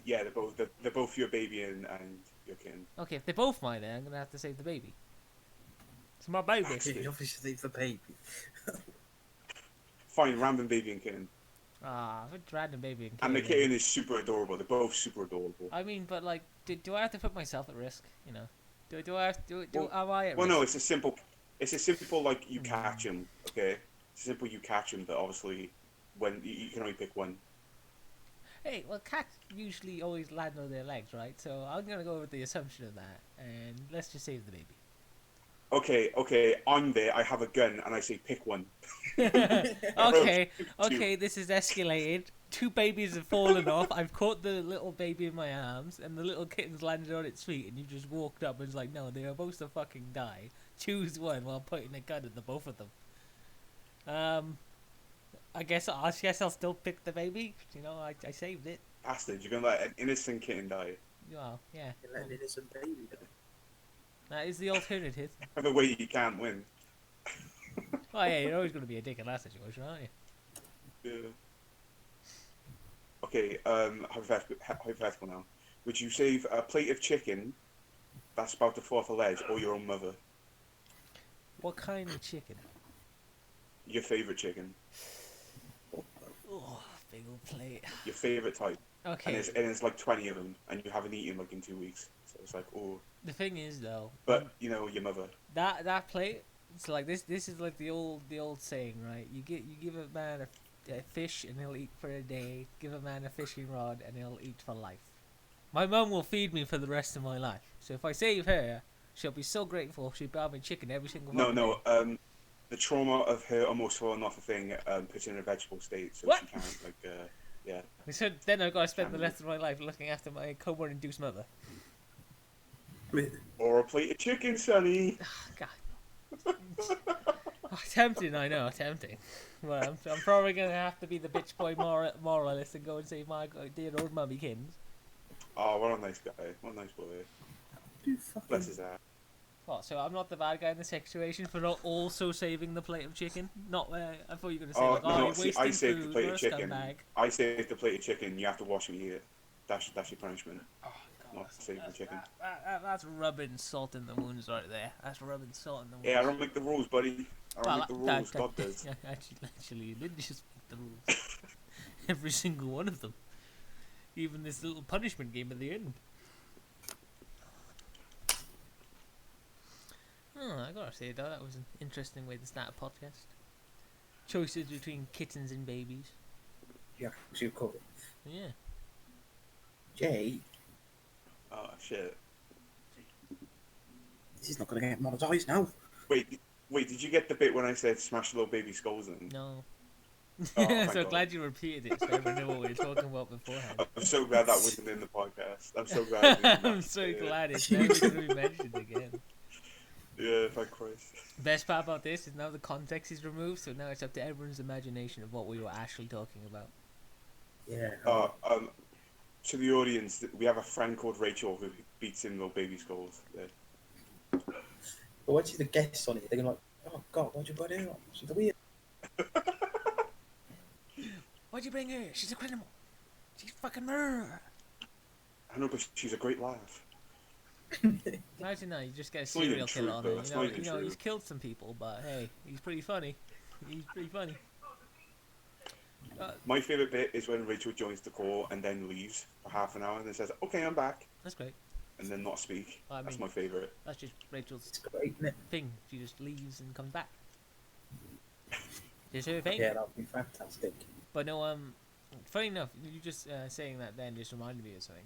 Yeah, they're both your baby and your kitten. Okay, if they're both mine, then I'm gonna have to save the baby. It's my baby. Actually, You obviously the baby. fine, random baby and kitten. Ah, if it's random baby and And the kitten. kitten is super adorable. They're both super adorable. I mean, but like, do I have to put myself at risk? You know, do I have do Well, am I at well, no, risk? it's a simple like you catch Hmm. them. Okay, it's simple you catch them. That obviously, when you can only pick one. Hey, well, cats usually always land on their legs, right? So I'm gonna go with the assumption of that, and let's just save the baby. Okay, I'm there. I have a gun, and I say pick one. Okay, Two. okay, this is escalated. Two babies have fallen off. I've caught the little baby in my arms, and the little kitten's landed on its feet, and you just walked up and was like, no, they are supposed to fucking die. Choose one while pointing a gun at the both of them. I guess I'll still pick the baby. You know, I saved it. Bastard, you're gonna let an innocent kitten die. Well, yeah. You let an innocent baby die. That is the alternative. The way you can't win. Oh yeah, you're always going to be a dick in that situation, aren't you? Yeah. Okay, hypothetical now. Would you save a plate of chicken that's about to fall off a ledge, or your own mother? What kind of chicken? Your favorite chicken, Oh, big old plate. your favorite type, Okay, and it's like 20 of them, and you haven't eaten like in 2 weeks. So it's like, oh, the thing is though, but you know your mother. that plate. It's like this. This is like the old saying, right? You give a man a fish and he'll eat for a day. Give a man a fishing rod and he'll eat for life. My mum will feed me for the rest of my life. So if I save her, she'll be so grateful. She'll buy me chicken every single No, fucking day. no. The trauma of her almost falling off a thing puts her in a vegetable state, so What? she can't yeah. So then I've got to spend the rest of my life looking after my coma-induced mother. Or a plate of chicken, Sonny. God. Oh, tempting, I know, tempting. Well, I'm probably going to have to be the bitch boy moralist and go and save my dear old mummy Kittens. Oh, what a nice guy. What a nice boy. You fucking. Bless his ass. What, so I'm not the bad guy in the situation for not also saving the plate of chicken? Not where I thought you were going to say, like, oh, No, you're see, wasting I saved the food, plate you're of a chicken. scumbag. I saved the plate of chicken. You have to wash and eat it. That's your punishment. Oh, God, Not saving the chicken. that's rubbing salt in the wounds right there. That's rubbing salt in the wounds. Yeah, I don't make the rules, buddy. I don't make the rules. God does. Yeah, actually, you did just make the rules. Every single one of them. Even this little punishment game at the end. Oh, I gotta say though, that was an interesting way to start a podcast. Choices between kittens and babies. Yeah, you call it. Yeah. Jay, Oh shit. this is not going to get monetized now. Wait. Did you get the bit when I said smash little baby skulls in? No. Oh, thank So God. glad you repeated it so everyone knew what we were talking about beforehand. I'm so glad that wasn't in the podcast. I'm so glad. We didn't I'm have to so say it. glad it's never going to be mentioned again. Yeah, thank Christ. Best part about this is now the context is removed, so now it's up to everyone's imagination of what we were actually talking about. Yeah. To the audience, we have a friend called Rachel who beats in little baby skulls. Yeah. But when she's the guest on it, they're going to like, oh God, what'd you put in? She's weird. Why'd you bring her? She's a criminal. She's fucking murder. I know, but she's a great laugh. Imagine that, you just get a not even serial killer true, on though. it. It's You not know, even you know, true. he's killed some people, but hey, he's pretty funny. He's pretty funny. My favourite bit is when Rachel joins the call and then leaves for half an hour and then says, "Okay, I'm back," That's great. and then not speak. I That's mean- my favourite. That's just Rachel's It's great, isn't it? thing. She just leaves and comes back. It's her thing. Yeah, that would be fantastic. But no, funny enough, you just saying that then just reminded me of something.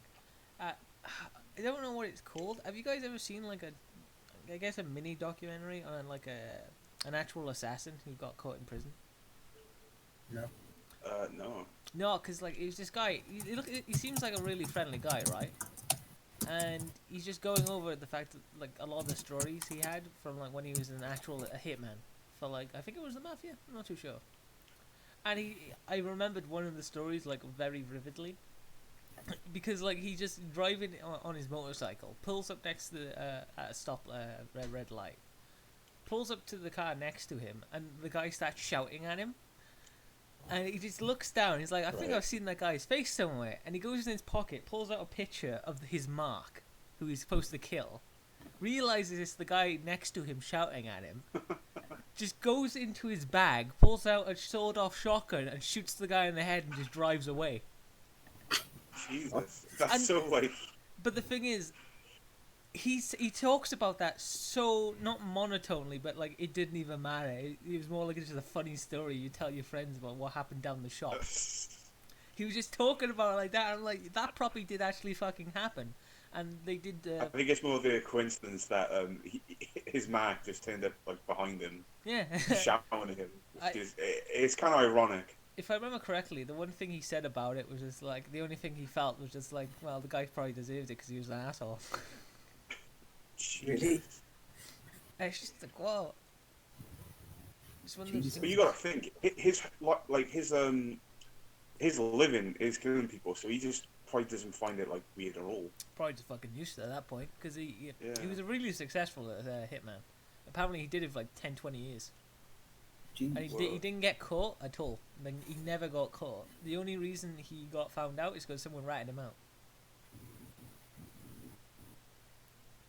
I don't know what it's called. Have you guys ever seen like I guess a mini documentary on like an actual assassin who got caught in prison? No. No. No, because like it was this guy. He seems like a really friendly guy, right? And he's just going over the fact that like a lot of the stories he had from like when he was a hitman for like I think it was the mafia. I'm not too sure. And I remembered one of the stories like very vividly. Because like he just driving on his motorcycle, pulls up next to at a stop red light, pulls up to the car next to him, and the guy starts shouting at him. And he just looks down. He's like, I think Right. I've seen that guy's face somewhere. And he goes in his pocket, pulls out a picture of his mark, who he's supposed to kill. Realizes it's the guy next to him shouting at him. Just goes into his bag, pulls out a sawed-off shotgun, and shoots the guy in the head and just drives away. Jesus, that's And- so like. But the thing is, he talks about that so not monotonely, but like it didn't even matter. It was more like it's just a funny story you tell your friends about what happened down the shop. He was just talking about it like that. I'm like, that probably did actually fucking happen, and they did. I think it's more the coincidence that his mark just turned up like behind him, Yeah. shouting at him. It's kind of ironic. If I remember correctly, the one thing he said about it was just like the only thing he felt was just like, well, the guy probably deserved it because he was an asshole. Really? And it's just like, whoa. It's one of those Jesus. But things. you gotta think his living is killing people, so he just probably doesn't find it like weird at all. Probably just fucking used to it at that point because he Yeah. was a really successful hitman. Apparently, he did it for like 10, 20 years. Jesus. And he didn't get caught at all. Like, he never got caught. The only reason he got found out is because someone ratted him out.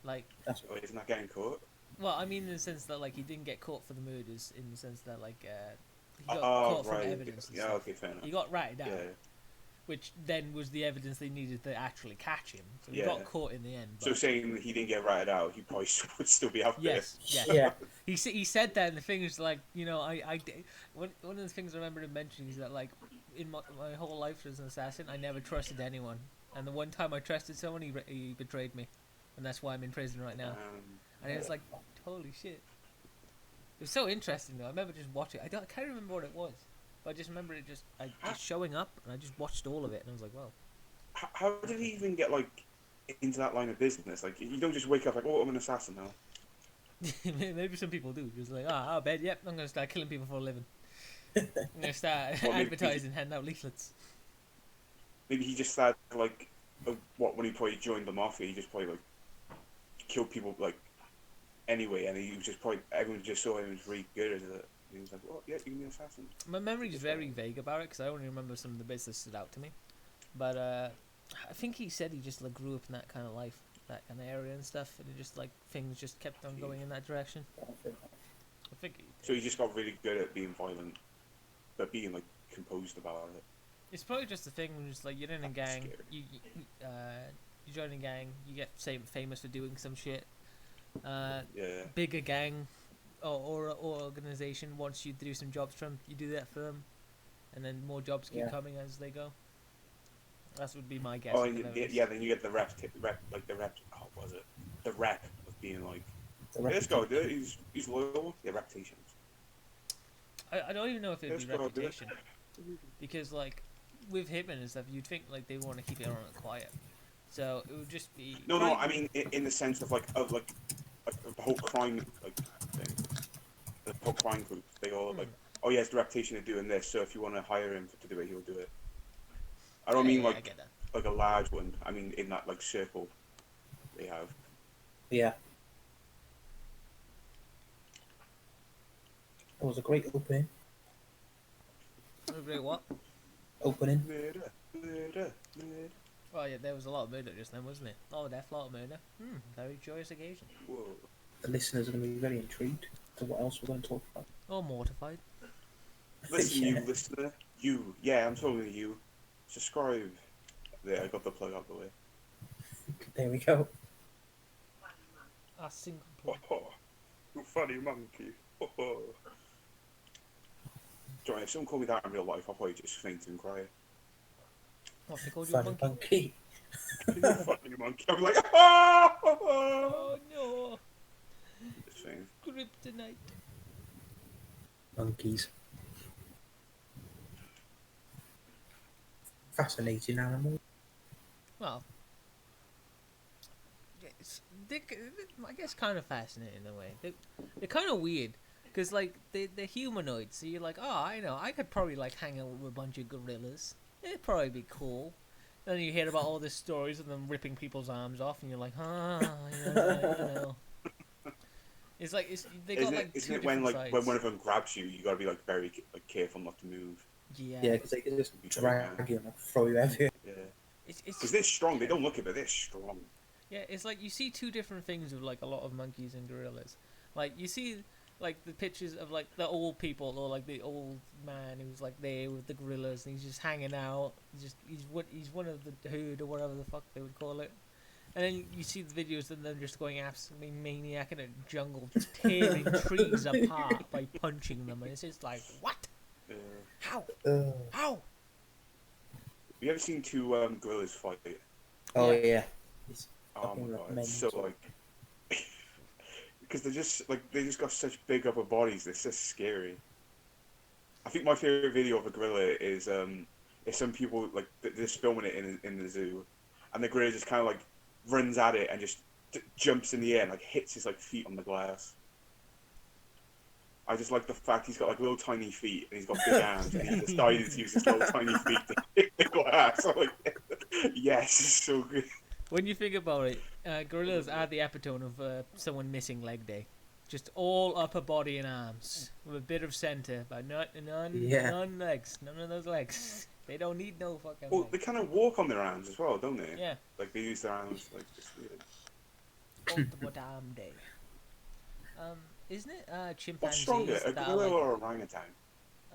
Like, That's Oh, he's not getting caught. well, I mean in the sense that like he didn't get caught for the murders, in the sense that like he got Oh, caught right. from evidence. And Yeah, stuff. okay, fair enough. He got ratted out, Yeah. which then was the evidence they needed to actually catch him. So he Yeah. got caught in the end. So But saying that he didn't get ratted out, he probably would still be out there. yes, yes. Yeah. He said that, and the thing is, like, you know, one of the things I remember him mentioning is that, like, in my whole life as an assassin, I never trusted anyone, and the one time I trusted someone, he betrayed me, and that's why I'm in prison right now. And it was like, holy shit. It was so interesting though. I remember just watching. I can't remember what it was, but I just remember it just showing up, and I just watched all of it, and I was like, wow. How did he even get like into that line of business? Like, you don't just wake up like, oh, I'm an assassin now. Maybe some people do. Just like, I bet, yep, I'm gonna start killing people for a living. I'm gonna start Well, maybe- advertising, handing out leaflets. Maybe he just started like, when he probably joined the mafia, he just probably like killed people like anyway, and he was just probably everyone just saw him as really good at it. And he was like, oh yeah, you can be an assassin. My memory is very vague about it because I only remember some of the bits that stood out to me. But I think he said he just like grew up in that kind of life, that kind of area and stuff, and it just like things just kept on going in that direction. I think So he just got really good at being violent, but being like composed about it. it's probably just a thing when it's like you're in a That's gang, scary. you join a gang, you get famous for doing some shit. Yeah. Bigger gang or organization wants you to do some jobs for them, you do that for them, and then more jobs keep Yeah. coming as they go. That would be my guess. Oh, at and the very least. yeah. Then you get the rep. Oh, what was it? The rep of being like, The yeah, this guy will do reputation. it. He's loyal. Yeah, reputation. I don't even know if it'd be Yes, go on, do it. reputation, because like with Hitman and stuff, you'd think like they want to keep it on it quiet, so it would just be. No, I mean in the sense of like the whole crime like thing. The whole crime group. They all like, oh yeah, it's the reputation of doing this. So if you want to hire him to do it, he'll do it. I don't mean I like get that. like a large one. I mean in that like circle they have. Yeah. It was a great opening. Great what? Opening. Murder, murder, murder. Well, yeah, there was a lot of murder just then, wasn't it? A lot of death, a lot of murder. Very joyous occasion. Whoa. The listeners are going to be very intrigued to what else we're going to talk about. Or mortified. Listen, Yeah. you listener. You. Yeah, I'm talking to you. Subscribe. There, I got the plug out the way. There we go. A single Oh, plug. oh, you funny monkey. Oh, oh. Johnny, if someone called me that in real life, I'll probably just faint and cry. What, they called you a Funny monkey? monkey. You funny monkey. I'm like, oh, oh, oh. Oh no! Just saying. Kryptonite. Monkeys. Fascinating animal. Well, I guess kind of fascinating in a way. They're kind of weird. Because, like, they're humanoids, so you're like, oh, I know, I could probably, like, hang out with a bunch of gorillas. It'd probably be cool. Then you hear about all these stories of them ripping people's arms off, and you're like, you know. It's like, they got, like, Isn't two it when, different like, sides. when one of them grabs you, you gotta be, like, very, like, careful not to move? Yeah. Yeah, because they can just You drag can. you and like, throw you everywhere. Yeah. It's Because they're strong. They don't look it, but they're strong. yeah. It's like you see two different things with like a lot of monkeys and gorillas. Like you see like the pictures of like the old people or like the old man who's like there with the gorillas and he's just hanging out. He's one of the herd or whatever the fuck they would call it. And then you see the videos of them just going absolutely maniac in a jungle, just tearing trees apart by punching them, and it's just like, what? Yeah. How? Uh, How? Have you ever seen two gorillas fight? oh Yeah. yeah, it's Oh my fucking god, it's so mental. like because they just got such big upper bodies. They're so scary. I think my favorite video of a gorilla is some people like they're just filming it in the zoo, and the gorilla just kind of like runs at it and just jumps in the air and like hits his like feet on the glass. I just like the fact he's got like little tiny feet and he's got big arms and he decided to use his little tiny feet to hit the glass. I'm like, yes, it's so good. When you think about it, gorillas are the epitome of someone missing leg day. Just all upper body and arms with a bit of center, but Yeah. none legs. None of those legs. They don't need no fucking Well, they legs. kind of walk on their arms as well, don't they? Yeah. Like they use their arms like it's weird. Ultimate arm day. Isn't it What's stronger, chimpanzees a that are gorilla like or a orangutan?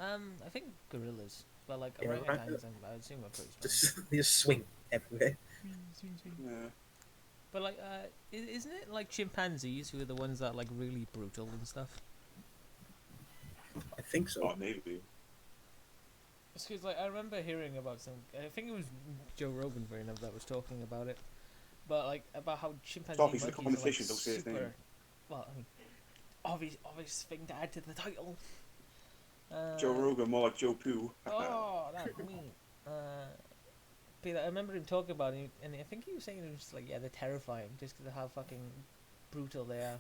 I think gorillas, but like Yeah, orangutans, I assume are pretty strong. They just swing everywhere. Yeah. But like, isn't it like chimpanzees who are the ones that are like really brutal and stuff? I think so. Oh, maybe. It's because like I remember hearing about some. I think it was Joe Rogan, very enough, that was talking about it. But like about how chimpanzee Stop, he's in monkeys the are like competition, don't say his name. super. Well, I mean, obvious thing to add to the title. Joe Rogan, more like Joe Poo. Oh, that's me. But I remember him talking about it, and I think he was saying it was just like, yeah, they're terrifying just because of how fucking brutal they are.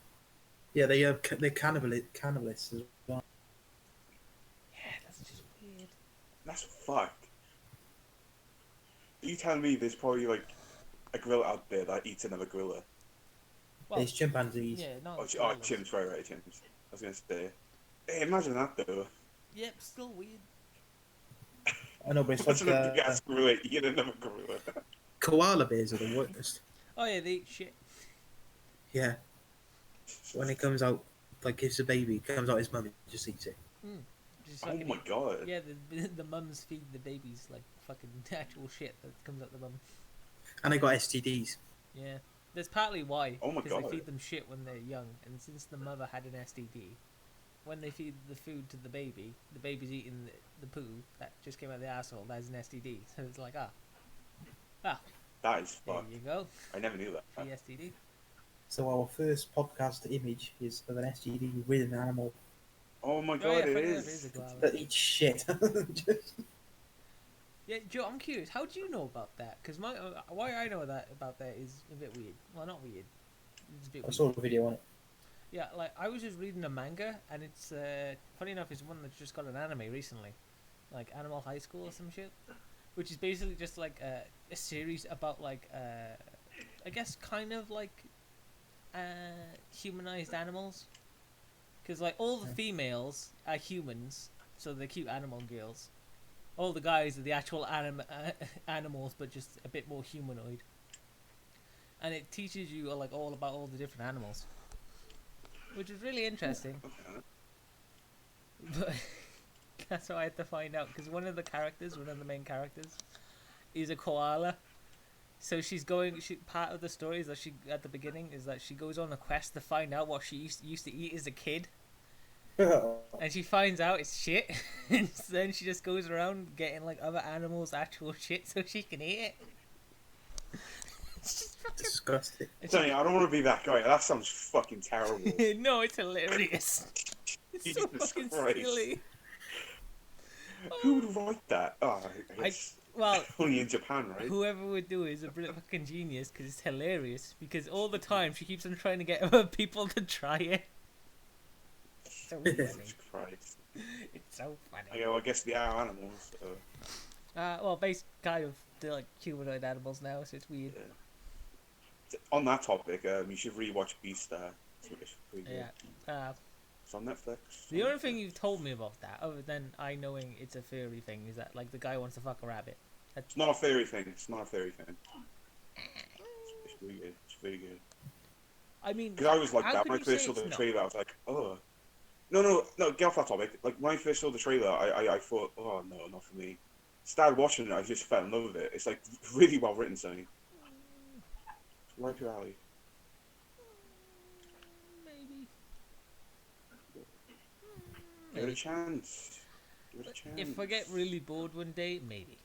Yeah, they're cannibalists as well. Yeah, that's just weird. That's fucked. Are you telling me there's probably like a gorilla out there that eats another gorilla? Well, There's chimpanzees. yeah, no. Oh, gorillas. chimps, right, chimps. I was gonna say. Hey, imagine that though. Yep, still weird. I know, but it's Imagine like a big ass gorilla eating another gorilla. koala bears are the worst. Oh yeah, they eat shit. Yeah, when it comes out, like it's a baby, it comes out his mum, he just eats it. Just Oh fucking my god. Yeah, the mums feed the babies like fucking actual shit that comes out the mum. And they got STDs. Yeah, that's partly why. Oh my Because God. they feed them shit when they're young, and since the mother had an STD, when they feed the food to the baby's eating the poo that just came out of the asshole. That's an STD. So it's like That is there fucked. you go, I never knew that. free STD. So our first podcast image is of an STD with an animal Oh my Oh god, yeah, it funny enough, is. a koala. that eats shit. Just- Yeah, Joe, I'm curious. How do you know about that? Because why I know that about that is a bit weird. Well, not weird. It's a bit I weird. saw a video on it. Yeah, like I was just reading a manga, and it's funny enough, it's one that's just got an anime recently, like Animal High School or some shit, which is basically just like a series about like I guess kind of like humanized animals, because like all the females are humans, so they're cute animal girls. All the guys are the actual animals, but just a bit more humanoid. And it teaches you like all about all the different animals, which is really interesting. But that's what I had to find out, because one of the main characters, is a koala. So part of the story is that she at the beginning is that she goes on a quest to find out what she used to eat as a kid, and she finds out it's shit, and then she just goes around getting like other animals' actual shit so she can eat it. It's just fucking. Disgusting. Sonny, I don't want to be that guy. That sounds fucking terrible. No, it's hilarious. It's so Jesus fucking Christ. silly. Who would write that? Oh, I guess Well, only in Japan, right? whoever would do it is a brilliant fucking genius, because it's hilarious. Because all the time she keeps on trying to get other people to try it. It's so funny. Jesus Christ. It's so funny. Okay, well, I guess they are animals. So, Well, based kind of they're like humanoid animals now, so it's weird. yeah. On that topic, you should rewatch Beastar. It's pretty good. Yeah. It's on Netflix. The only thing you've told me about that, other than I knowing it's a furry thing, is that like the guy wants to fuck a rabbit. It's not a fairy thing. It's not a fairy thing. It's really good. It's really good. I mean, Because I was like how that could when I you first say saw it's the not? trailer. I was like, oh. No, get off that topic. Like, when I first saw the trailer, I thought, oh, no, not for me. Started watching it, I just fell in love with it. It's, like, really well written, Sonny. It's right up your alley. Maybe. Give it a Maybe. chance. Give it a If I chance. get really bored one day, maybe.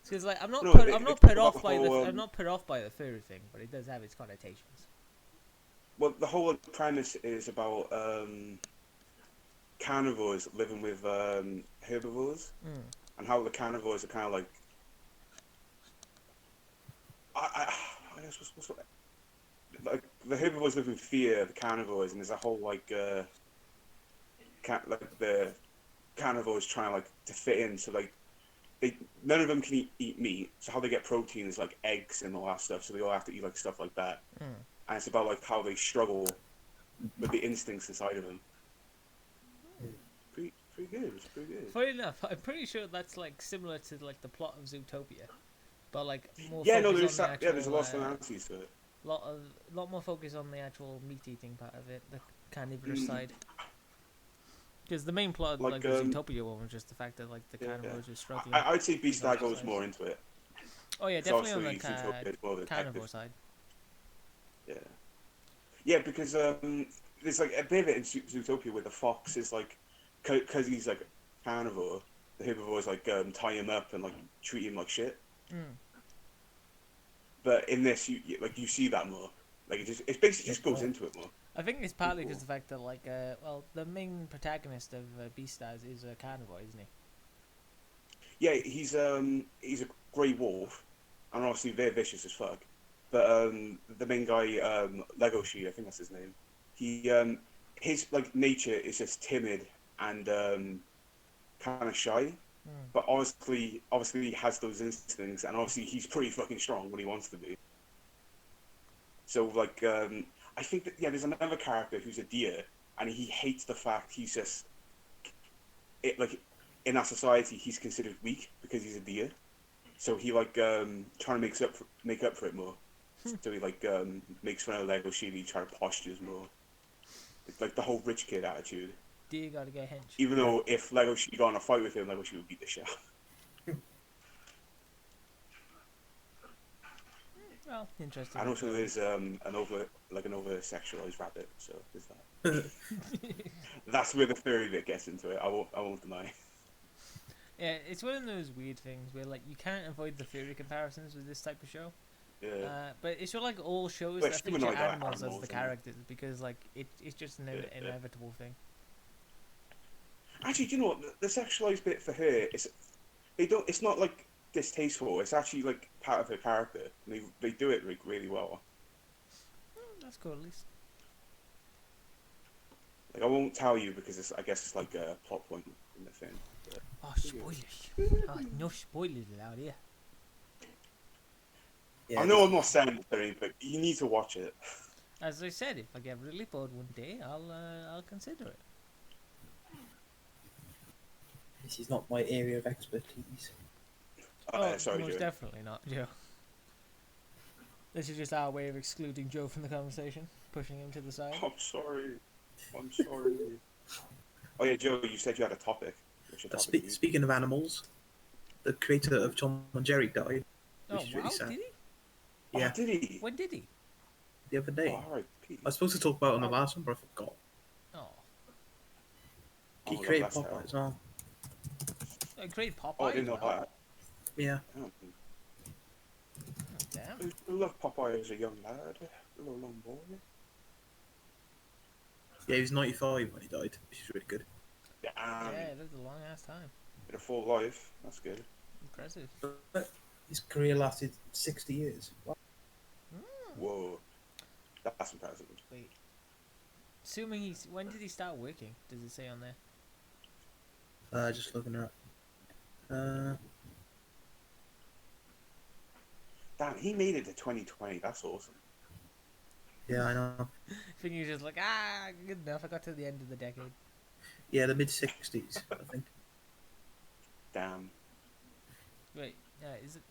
Because like I'm not No, put they I'm not talk put about off the by the whole, I'm not put off by the furry thing, but it does have its connotations. well, the whole premise is about, carnivores living with, herbivores. Mm. And how the carnivores are kind of like, I guess like the herbivores live in fear of the carnivores, and there's a whole like like the carnivores trying like to fit in, so like they none of them can eat meat. So how they get protein is like eggs and all that stuff. So they all have to eat like stuff like that, Mm. and it's about like how they struggle with the instincts inside of them. Pretty good. It's pretty good. Funny enough, I'm pretty sure that's like similar to like the plot of Zootopia, but like more Yeah, no, focus on the there's a actual lot of similarities to it. lot more focus on the actual meat eating part of it, the carnivorous Mm, side. Because the main plot, like like the Zootopia one, was just the fact that like the yeah, carnivores were struggling I'd say to Beastars goes exercise. more into it Oh yeah, because definitely on the obviously Zootopia is more of a carnivore detective. side. Yeah. Yeah, because there's like a bit of it in Zootopia where the fox is like, because he's like carnivore, the herbivores like tie him up and like treat him like shit. Mm. But in this, like you see that more. Like it basically just goes Oh, into it more. I think it's Pretty partly because cool. the fact that like well the main protagonist of Beastars is a carnivore, isn't he? Yeah, he's a grey wolf, and obviously they're vicious as fuck. But the main guy, Lego Sheet, I think that's his name. He his like nature is just timid and kind of shy. Mm. But obviously he has those instincts, and obviously he's pretty fucking strong when he wants to be. So like, I think that yeah, there's another character who's a deer, and he hates the fact he's just it like in that society he's considered weak because he's a deer. So he like trying to make up for it more. So he like makes fun of Lego Sheep. He try to postures more. It's like the whole rich kid attitude. Deer gotta get hench. Even yeah. though if Lego Sheep got in a fight with him, Lego Sheep would beat the shit out. Well, interesting. And also there's an over sexualized rabbit, so there's that. That's where the furry bit gets into it. I won't deny. Yeah, it's one of those weird things where like you can't avoid the furry comparisons with this type of show. Yeah. But it's sort of like all shows But that it's feature humanoid animals as animals, the isn't it? characters because like it's just an Yeah. inevitable thing. Actually, do you know what? The sexualized bit for her is they don't. It's not like distasteful. It's actually like part of her character. And they do it like really well. That's cool at least. Like I won't tell you because I guess it's like a plot point in the thing. But Oh, spoilers! Oh, no spoilers allowed here. Yeah, I know I'm not saying anything, but you need to watch it. As I said, if I get really bored one day, I'll consider it. this is not my area of expertise. Oh, Sorry, most Joe. definitely not, Joe. This is just our way of excluding Joe from the conversation, pushing him to the side. I'm sorry. I'm sorry. Oh yeah, Joe. You said you had a topic. What's your topic? Dude? Speaking of animals, the creator of Tom and Jerry died, Oh which is wow, really sad. did he? Yeah, Oh, did he? When did he? the other day. Oh, all right, Pete. I was supposed to talk about it on the last one, but I forgot. Oh, He Oh, created that's Popeye terrible. as well. great Popeye Oh, I as didn't know well. that. Yeah. Oh, Oh, damn. I love Popeye as a young lad, a little young boy. Yeah, he was 95 when he died, which is really good. Damn, Yeah, it was a long ass time. had a full life. That's good. Impressive. But his career lasted 60 years. Wow. Whoa, that's impressive. Wait. Assuming when did he start working? Does it say on there? Just looking her up. Damn, he made it to 2020. That's awesome. Yeah, I know. I think he was just like, good enough. I got to the end of the decade. Yeah, the mid-60s, I think. Damn. Wait, is it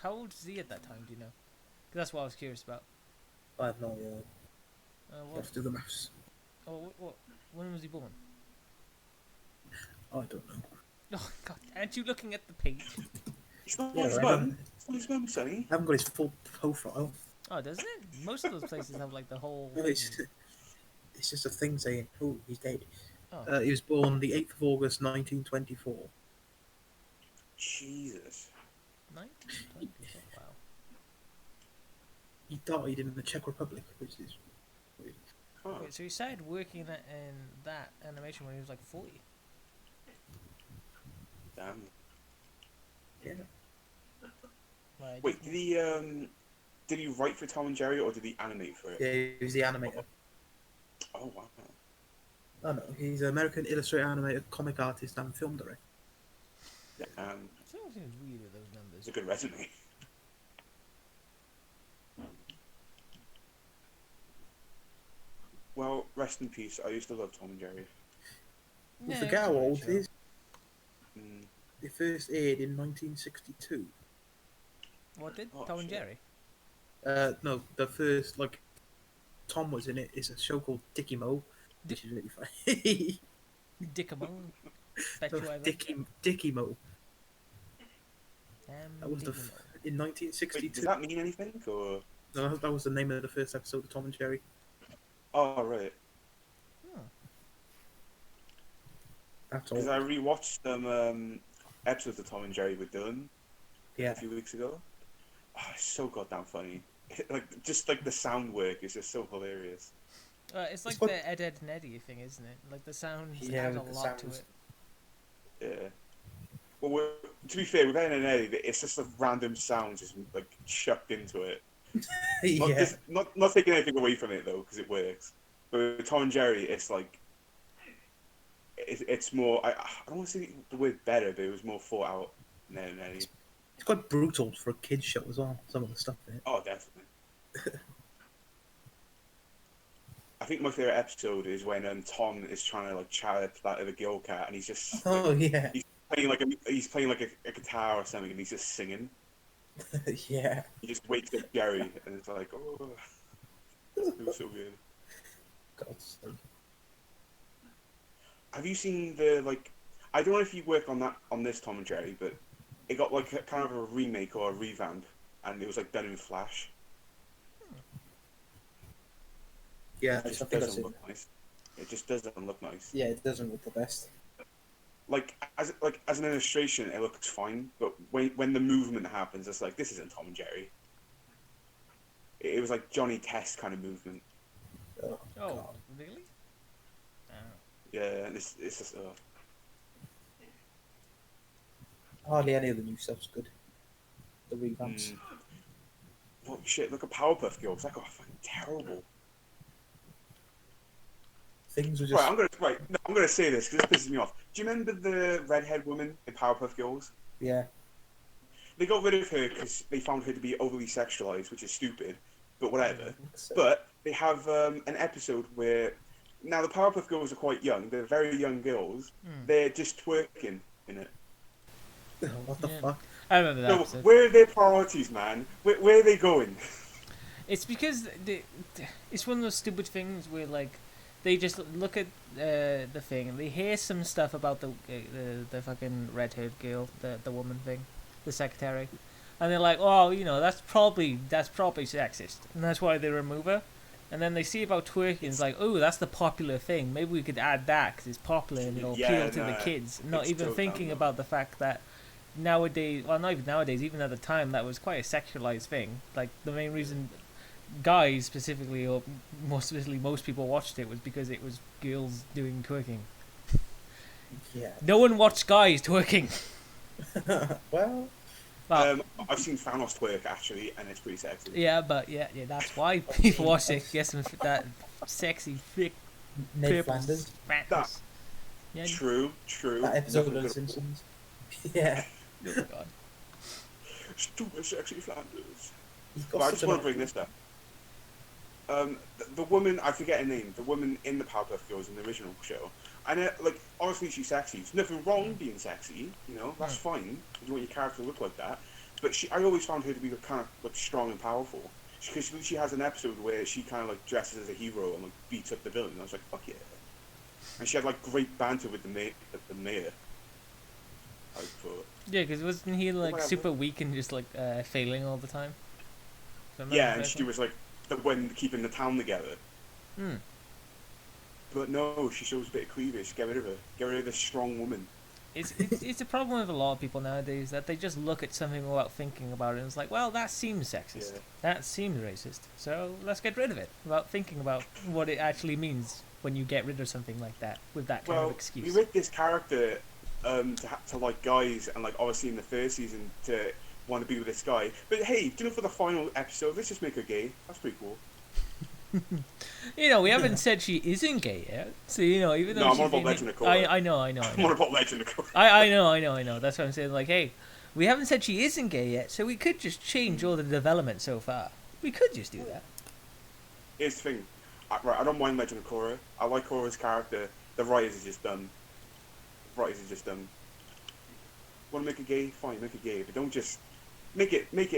how old is he at that time? Do you know? 'Cause that's what I was curious about. I have no idea. What? Let's do the maths. Oh, what? When was he born? I don't know. Oh God! Aren't you looking at the page? It's not Yeah, his I mum. haven't, It's not his mum, Sonny. I haven't got his full profile. Oh, doesn't it? Most of those places have like the whole. No, Thing. it's just a thing saying, oh, he's dead. Oh, He was born the 8th of August, 1924. Jesus. 1924. Wow. He died in the Czech Republic, which is weird. Oh, Wait, so he started working in that animation when he was like 40. damn. Yeah. Right. Wait, did he write for Tom and Jerry or did he animate for it? Yeah, he was the animator. Oh wow. Oh no, he's an American illustrator, animator, comic artist, and film director. Something seems weird with those numbers. It's a good resume. Well, rest in peace. I used to love Tom and Jerry. You Yeah, forget it's how alright, old sure. it is. Mm. It first aired in 1962. What did Oh, Tom and shit. Jerry? No, the first, like, Tom was in it. It's a show called Dickie Mo, which is really funny. Dickamon. Bet No, you I bet. Dickie Mo. That was Dickamo. in Wait, 1962. does that mean anything? Or No, that was the name of the first episode of Tom and Jerry. oh right. Hmm. That's all. Because I rewatched some episodes of Tom and Jerry with Dylan a Yeah. few weeks ago. Oh, it's so goddamn funny. Like just like the sound work is just so hilarious. It's like what- the Ed, Ed and Eddie thing, isn't it? Like the sounds Yeah, add a with the lot to sounds. it. Yeah. Well, to be fair, with Ed and Eddie, it's just like random sounds just like chucked into it. Not, Yeah. not taking anything away from it though, because it works. But with Tom and Jerry, it's like it's more. I don't want to say the word better, but it was more thought out than Ed and Eddie. It's quite brutal for a kids show as well. Some of the stuff in it. Oh, definitely. I think my favorite episode is when Tom is trying to like chat that the girl cat, and he's just like, Oh yeah, he's playing like a guitar or something, and he's just singing. yeah. He just wakes up Jerry, and it's like, oh, it was so good. God's sake. Have you seen the like? I don't know if you work on this Tom and Jerry, but it got like a kind of a remake or a revamp, and it was like done in Flash. Yeah, It I just think that's doesn't it. look nice. It just doesn't look nice. Yeah, it doesn't look the best. Like as an illustration, it looks fine, but when the movement happens, it's like this isn't Tom and Jerry. It was like Johnny Test kind of movement. Oh, Oh, God. really? Oh. Yeah, and it's just Hardly any of the new stuff's good. The revamps. oh shit! Look at Powerpuff Girls. That got fucking terrible. Things were just. I'm gonna say this because this pisses me off. Do you remember the redhead woman in Powerpuff Girls? Yeah. They got rid of her because they found her to be overly sexualized, which is stupid. But whatever. So- But they have an episode where now the Powerpuff Girls are quite young. They're very young girls. They're just twerking in it. What the Yeah. fuck? I remember that So episode. where are their priorities, man? Where are they going? It's because it's one of those stupid things where like they just look at the thing and they hear some stuff about the fucking red-haired girl, the woman thing, the secretary, and they're like, oh, you know, that's probably sexist, and that's why they remove her. And then they see about twerking, and it's like, oh, that's the popular thing. Maybe we could add that because it's popular and it'll Yeah, appeal to no, the kids. Not it's even so thinking dumb. about the fact that nowadays, well, not even nowadays, even at the time, that was quite a sexualized thing. Like the main reason guys specifically, or more specifically most people watched it, was because it was girls doing twerking. Yeah. No one watched guys twerking. Well, Well, I've seen Thanos twerk actually, and it's pretty sexy. yeah, but yeah, that's why people watched it. Get some that sexy, thick, Ned purple Flanders. fatness. Yeah, True. That episode Nothing of The good- Simpsons. Yeah. oh God. Stupid sexy Flanders. He's But I got just such want to an. bring this up. the woman, I forget her name, the woman in the Powerpuff Girls in the original show, and like honestly, she's sexy. There's nothing wrong being sexy, you know, that's fine. You want your character to look like that, but I always found her to be kind of like strong and powerful. Because she has an episode where she kind of like dresses as a hero and like beats up the villain. And I was like, fuck yeah. And she had like great banter with the mayor. I thought. Yeah, because wasn't he like Whatever. super weak and just like failing all the time? If I remember Yeah, and correctly? she was like the one keeping the town together. Hmm. But no, she shows a bit of cleavage. Get rid of her. Get rid of this strong woman. It's a problem with a lot of people nowadays that they just look at something without thinking about it and it's like, well, that seems sexist. Yeah. That seems racist. So let's get rid of it without thinking about what it actually means when you get rid of something like that with that kind of Well, excuse. we read this character to like guys, and like obviously in the first season to want to be with this guy. But hey, do it for the final episode. Let's just make her gay. That's pretty cool. You know, we haven't said she isn't gay yet. So, you know, even though No, I'm she's on about been- Legend of Korra. I know. I'm on about Legend of Korra. I know. That's what I'm saying. Like, hey, we haven't said she isn't gay yet, so we could just change all the development so far. We could just do that. Here's the thing. I don't mind Legend of Korra. I like Korra's character. The writers are just dumb. Want to make it gay? Fine, make it gay. But don't just make it make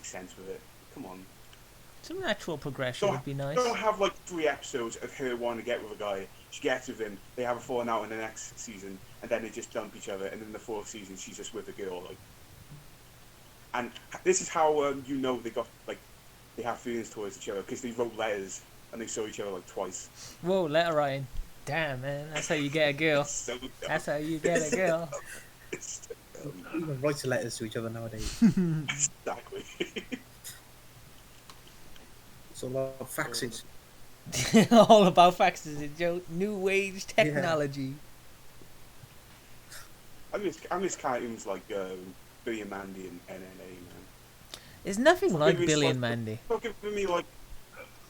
sense with it. Come on. Some natural progression would be nice. Don't have like 3 episodes of her wanting to get with a guy. She gets with him. They have a falling out in the next season, and then they just dump each other. And then the 4th season, she's just with a girl. Like, and this is how you know they have feelings towards each other because they wrote letters and they saw each other like twice. Whoa, letter writing. Damn, man. That's how you get a girl. It's so dumb. That's how you get a girl. It's so dumb. Even writing letters to each other nowadays. Exactly. It's a lot of faxes. All about faxes and Joe. New age technology. I miss cartoons like Billy and Mandy and NNA, man. There's nothing like Give me Billy like- and Mandy. Stop giving me like,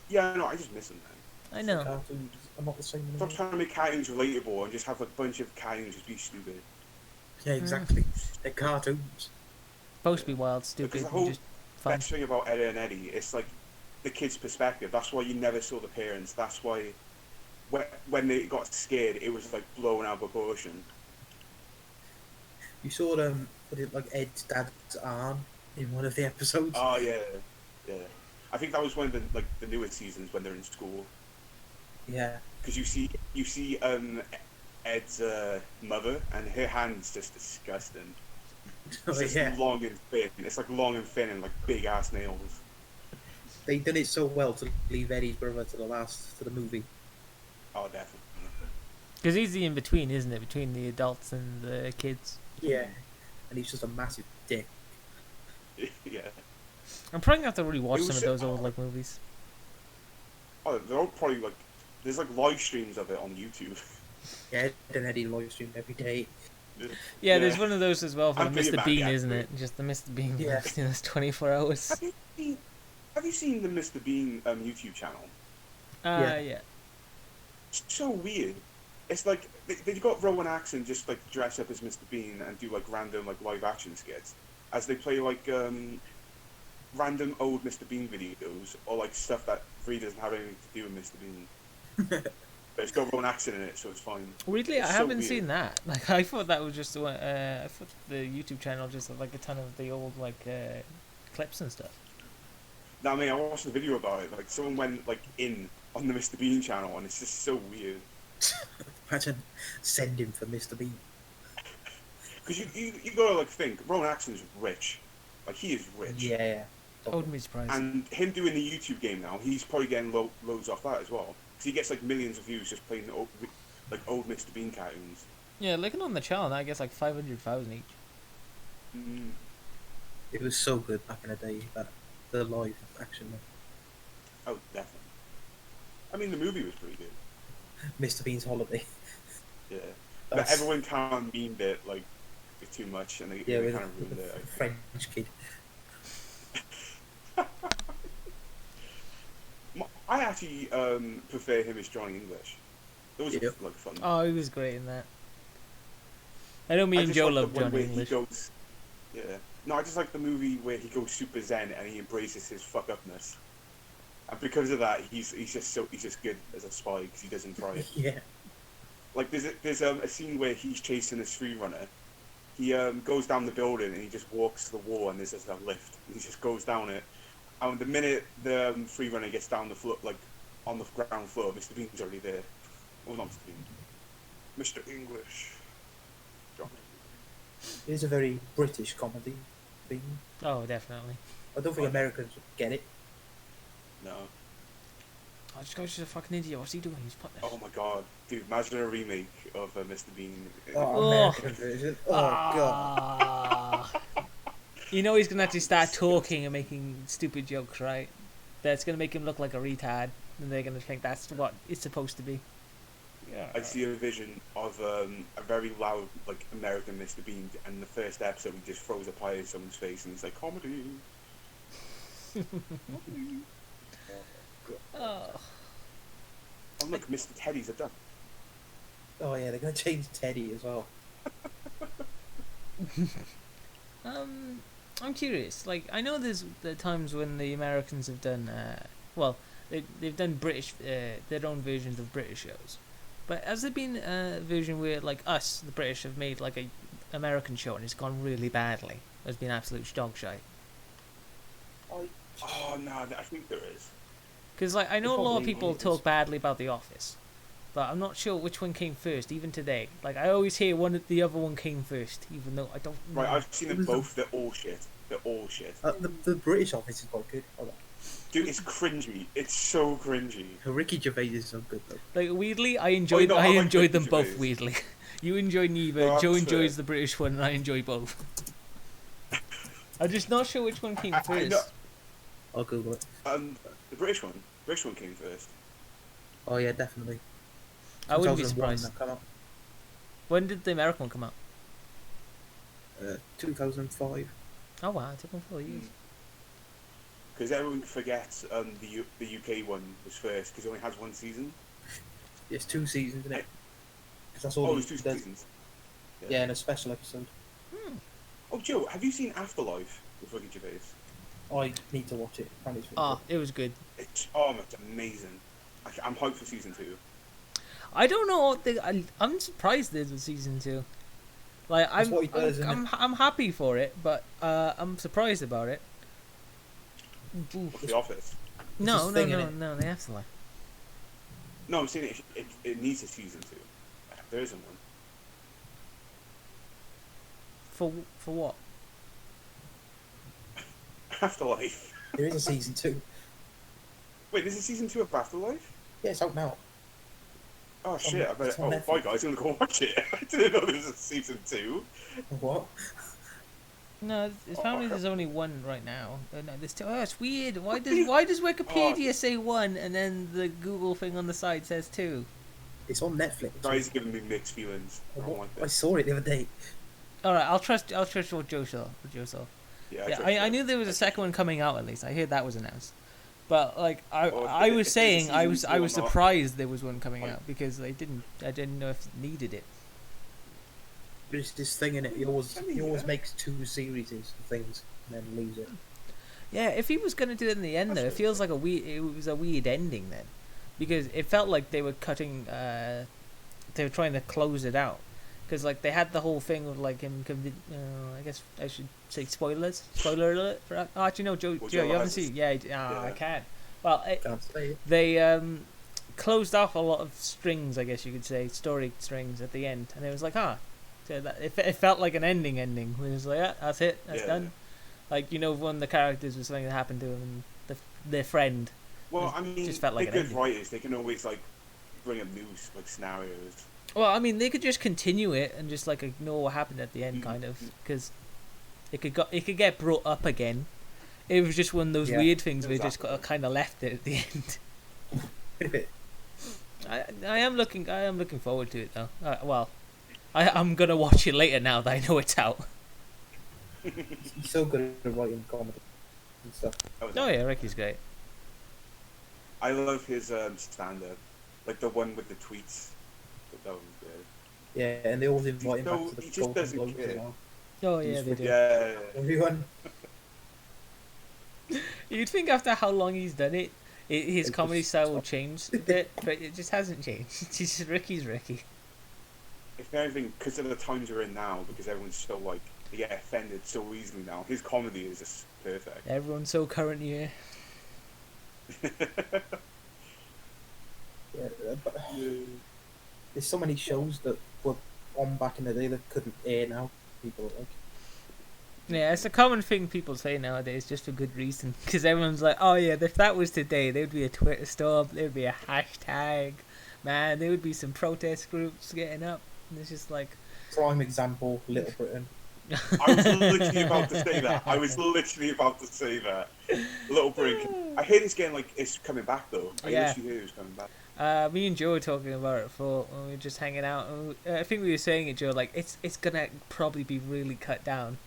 yeah, no, I just miss them, man. I know. Cartoons are not the same Stop anymore. trying to make cartoons relatable and just have like, a bunch of cartoons just be stupid. Yeah, exactly. They're cartoons. Supposed to be wild, stupid, Because the and whole just fun. best thing about Eddie and Eddie, it's like the kid's perspective. That's why you never saw the parents. That's why when they got scared, it was like blown out of proportion. You saw them put it like Ed's dad's arm in one of the episodes. Oh yeah. I think that was one of the newest seasons when they're in school. Yeah. Because you see Ed's mother, and her hand's just disgusting. Oh, It's just yeah. long and thin. It's like long and thin and like big ass nails. They did it so well to leave Eddie's brother to the movie. Oh, definitely. Because he's the in between, isn't it? Between the adults and the kids. Yeah. And he's just a massive dick. Yeah. I'm probably gonna have to rewatch It some was of so- those old like movies. Oh, they're all probably like. There's like live streams of it on YouTube. Yeah, Ed and Eddie live streamed every day. Yeah, there's one of those as well for I'm the thinking Mr. about Bean, it, isn't it? actually. Just the Mr. Bean. Yeah. Yeah. That's 24 hours. Have you seen the Mr. Bean YouTube channel? Yeah. It's so weird. It's like they got Rowan Atkinson just like dress up as Mr. Bean and do like random like live action skits as they play like random old Mr. Bean videos or like stuff that really doesn't have anything to do with Mr. Bean. But it's got Rowan Atkinson in it, so it's fine. Weirdly, It's I so haven't weird. seen that. Like, I thought that was just the one. I thought the YouTube channel just had like a ton of the old like clips and stuff. No, I mean I watched the video about it. Like someone went like in on the Mr. Bean channel, and it's just so weird. Imagine sending for Mr. Bean. Because you gotta like think Rowan Atkinson's rich, like he is rich. Yeah. I wouldn't be surprised. And him doing the YouTube game now, he's probably getting loads off that as well. Because he gets like millions of views just playing old Mr. Bean cartoons. Yeah, looking on the channel, that gets like 500,000 each. Mm. It was so good back in the day, the live action. Oh, definitely. I mean, the movie was pretty good. Mr. Bean's Holiday. Yeah. But That's- everyone kind of memed it like too much, and they Yeah, with kind of ruined the it. French kid. I actually prefer him as Johnny English. Those Yep. are like fun. Oh, he was great in that. I know me I and just Joe like the love one Johnny where he English. goes- Yeah. No, I just like the movie where he goes super zen and he embraces his fuck upness. and because of that, he's just good as a spy because he doesn't try it. Yeah. Like there's a scene where he's chasing this free runner. He goes down the building and he just walks to the wall and there's just a lift. And he just goes down it. And the minute the free runner gets down the floor, like on the ground floor, Mr. Bean's already there. Well, not Mr. Bean. Mr. English. Johnny. It is a very British comedy thing. Oh, definitely. I don't think Americans get it. No. Oh, this guy's just a fucking idiot. What's he doing? He's putting this. Oh my god, dude! Imagine a remake of Mr. Bean. Oh, American version. Oh god. Ah. You know he's gonna actually start talking and making stupid jokes, right? That's gonna make him look like a retard, and they're gonna think that's what it's supposed to be. Yeah. I see a vision of a very loud, like American Mr. Bean, and the first episode he just throws a pie in someone's face, and he's like, "Comedy." Oh. Oh look, Mr. Teddy's a duck. Oh yeah, they're gonna change Teddy as well. I'm curious. Like, I know there's the times when the Americans have done, they've done British, their own versions of British shows. But has there been a version where, like us, the British, have made like a American show and it's gone really badly? There's been absolute dog shite. Oh no, I think there is. Because like I know a lot of Probably people is. talk badly about The Office, but I'm not sure which one came first. Even today, like I always hear the other one came first, even though I don't. Right, know. I've seen them both. They're all shit. They're all shit. The British Office is quite good. Hold on. Dude, it's cringy. It's so cringy. Ricky Gervais is so good though. Like weirdly, I enjoyed no, I like enjoyed them Ricky both. Gervais. Weirdly, you enjoy neither. No, Joe that's enjoys fair. the British one, and I enjoy both. I'm just not sure which one came I first. know. I'll Google it. The British one. British one came first. Oh yeah, definitely. I wouldn't be 2001 surprised. that come out. When did the American one come out? 2005. Oh wow, it took them 4 years. Because everyone forgets the UK one was first because it only has one season. It's 2 seasons, isn't it? Because that's all. Oh, he it's 2 does. seasons. Yeah, and a special episode. Oh, Joe, have you seen Afterlife with Ricky Gervais? I need to watch it. Apparently it's really Ah, it was good. It's amazing. I'm hyped for season 2. I don't know. I'm surprised there's a season 2. Like That's what he does, isn't I'm happy for it, but I'm surprised about it. Of The Office. No, his no, thing, no, innit? no. They have to like. No, I'm saying it needs a season 2. There isn't one. For what? Afterlife. There is a season 2. Wait, there's a season 2 of Afterlife? Yeah, it's out now. Oh shit! I better. it's on Oh, bye Netflix. guys, I'm gonna go watch it. I didn't know there was a season 2. What? No, apparently there's only one right now. No, there's two. Oh, it's weird. Why does Oh. Wikipedia say one and then the Google thing on the side says 2? It's on Netflix. Guys, are giving me mixed feelings. I don't like I this. saw it the other day. All right, I'll trust what Joe saw. Yeah, I knew there was a second one coming out at least. I heard that was announced. But like I if was there's a saying, I season was 2 I or was not. surprised there was one coming Like- out because I didn't know if it needed it. There's this thing in it. He always makes 2 series of things and then leaves it. Yeah, if he was gonna do it in the end though, it feels like it was a weird ending then, because it felt like they were cutting. They were trying to close it out, because like they had the whole thing of like him. I guess I should say spoilers. Spoiler alert. For, oh, actually no, Joe, Well, Joe, Joe you haven't has- seen? Yeah, I Yeah. can. Well, Can't say it. they closed off a lot of strings, I guess you could say, story strings at the end, and it was like, so that it felt like an ending. It was like, that's it, that's Yeah. done. Like, you know, one of the characters was something that happened to him, and their friend. Well, I mean, just felt like they're an good ending. writers. They can always like bring up new like scenarios. Well, I mean, they could just continue it and just like ignore what happened at the end, Mm-hmm. kind of, because it could get brought up again. It was just one of those Yeah, weird things where exactly. just kind of left it at the end. I am looking forward to it though. Well, I'm gonna watch it later now that I know it's out. He's so good at writing comedy and stuff. Oh yeah, Ricky's great. I love his stand-up, like the one with the tweets. That was good. Yeah, and they always invite him No, back to the he just Golden doesn't Globes care. as well. Oh yeah, He's they do. Yeah. Everyone. You'd think after how long he's done it, His It's comedy just style will stop. change a bit, but it just hasn't changed. It's just Ricky's Ricky. If anything, because of the times we're in now, because everyone's so like they get offended so easily now. His comedy is just perfect. Everyone's so current year. Yeah, but there's so many shows that were on back in the day that couldn't air now. People are like, Yeah, it's a common thing people say nowadays, just for good reason. Because everyone's like, "Oh yeah, if that was today, there would be a Twitter storm, there would be a hashtag, man, there would be some protest groups getting up." And it's just like, prime example, Little Britain. I was literally about to say that. Little Britain. I hear it's getting like it's coming back though. I Yeah. literally hear it's coming back. Me and Joe were talking about it for when we were just hanging out. And I think we were saying it, Joe. Like, it's gonna probably be really cut down.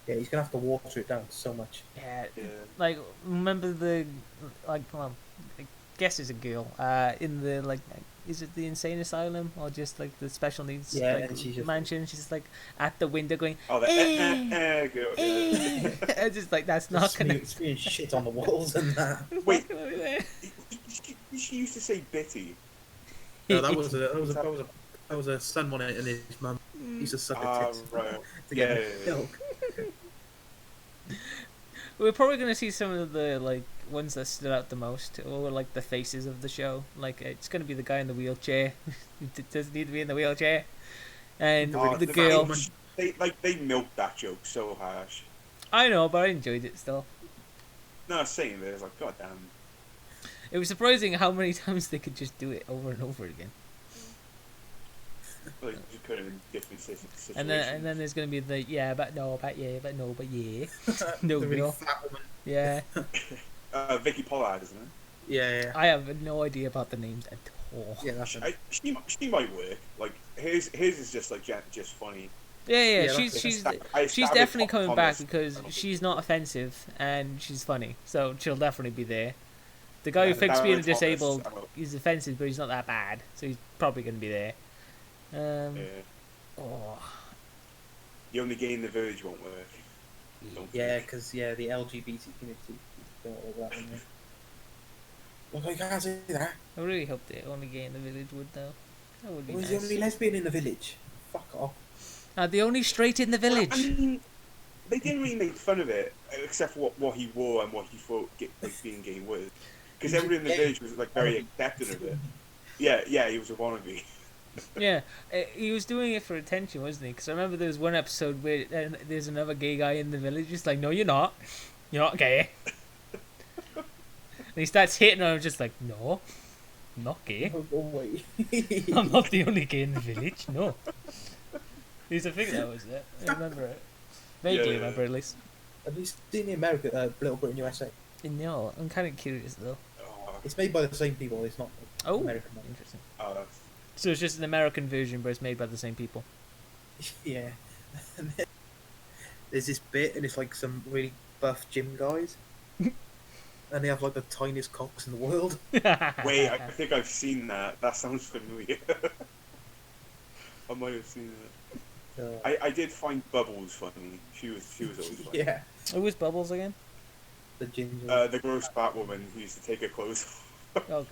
Yeah, he's gonna have to water it down so much. Yeah, Yeah. like remember the well, I guess it's a girl. In the is it the insane asylum or just like the special needs Yeah, and she's just mansion? She's like at the window going, Oh, the girl. Yeah. it's just like that's not gonna. spewing shit on the walls and that. It's Wait. not gonna be there. She used to say Bitty. No, that was a son on it, and his mum used to suck her tits Right. to get Yeah. milk. We're probably gonna see some of the like ones that stood out the most, or like the faces of the show. Like it's gonna be the guy in the wheelchair who doesn't need to be in the wheelchair, and the girl. They milked that joke so harsh. I know, but I enjoyed it still. No, same. It's like, God damn. It was surprising how many times they could just do it over and over again. Like, just put it in different situations. And then there's gonna be the yeah, but no, but yeah, but no, but yeah. No, The really no. fat woman. Yeah. Vicky Pollard, isn't it? Yeah. I have no idea about the names at all. Yeah, that's it. She might work. Like his is just like just funny. Yeah, Yeah, she's I she's stab definitely it coming on back this. because she's not offensive and she's funny, so she'll definitely be there. The guy Yeah, who thinks Darren being Thomas, disabled I know. is offensive, but he's not that bad, so he's probably going to be there. Yeah. Oh, The only gay in the village won't work. Don't Yeah, think. because the LGBT community don't like that. Anyway. Look, I can't say that. I really hope the only gay in the village would though. That would be Was nice. the only lesbian in the village? Fuck off. The only straight in the village. I mean, they didn't really make fun of it, except for what he wore and what he thought being gay was. Because everyone in the village was like very accepting of it. Yeah, he was a wannabe. Yeah, he was doing it for attention, wasn't he? Because I remember there was one episode where there's another gay guy in the village. Just like, no, you're not gay. And he starts hitting on him, just like, no, I'm not gay. Oh, wait. I'm not the only gay in the village. No. He's a figure that was it. I remember it. Vaguely Yeah. remember at least. Have you seen the America, Little Britain USA? No, I'm kind of curious though. Oh, It's made by the same people. It's not Oh, American money. interesting. that's... So it's just an American version, but it's made by the same people. Yeah. And then there's this bit, and it's like some really buff gym guys, and they have like the tiniest cocks in the world. Wait, I think I've seen that. That sounds familiar. I might have seen that. I did find Bubbles funny. She was always funny. Yeah. Who was Bubbles again? The ginger. The gross fat woman who used to take her clothes off. Oh,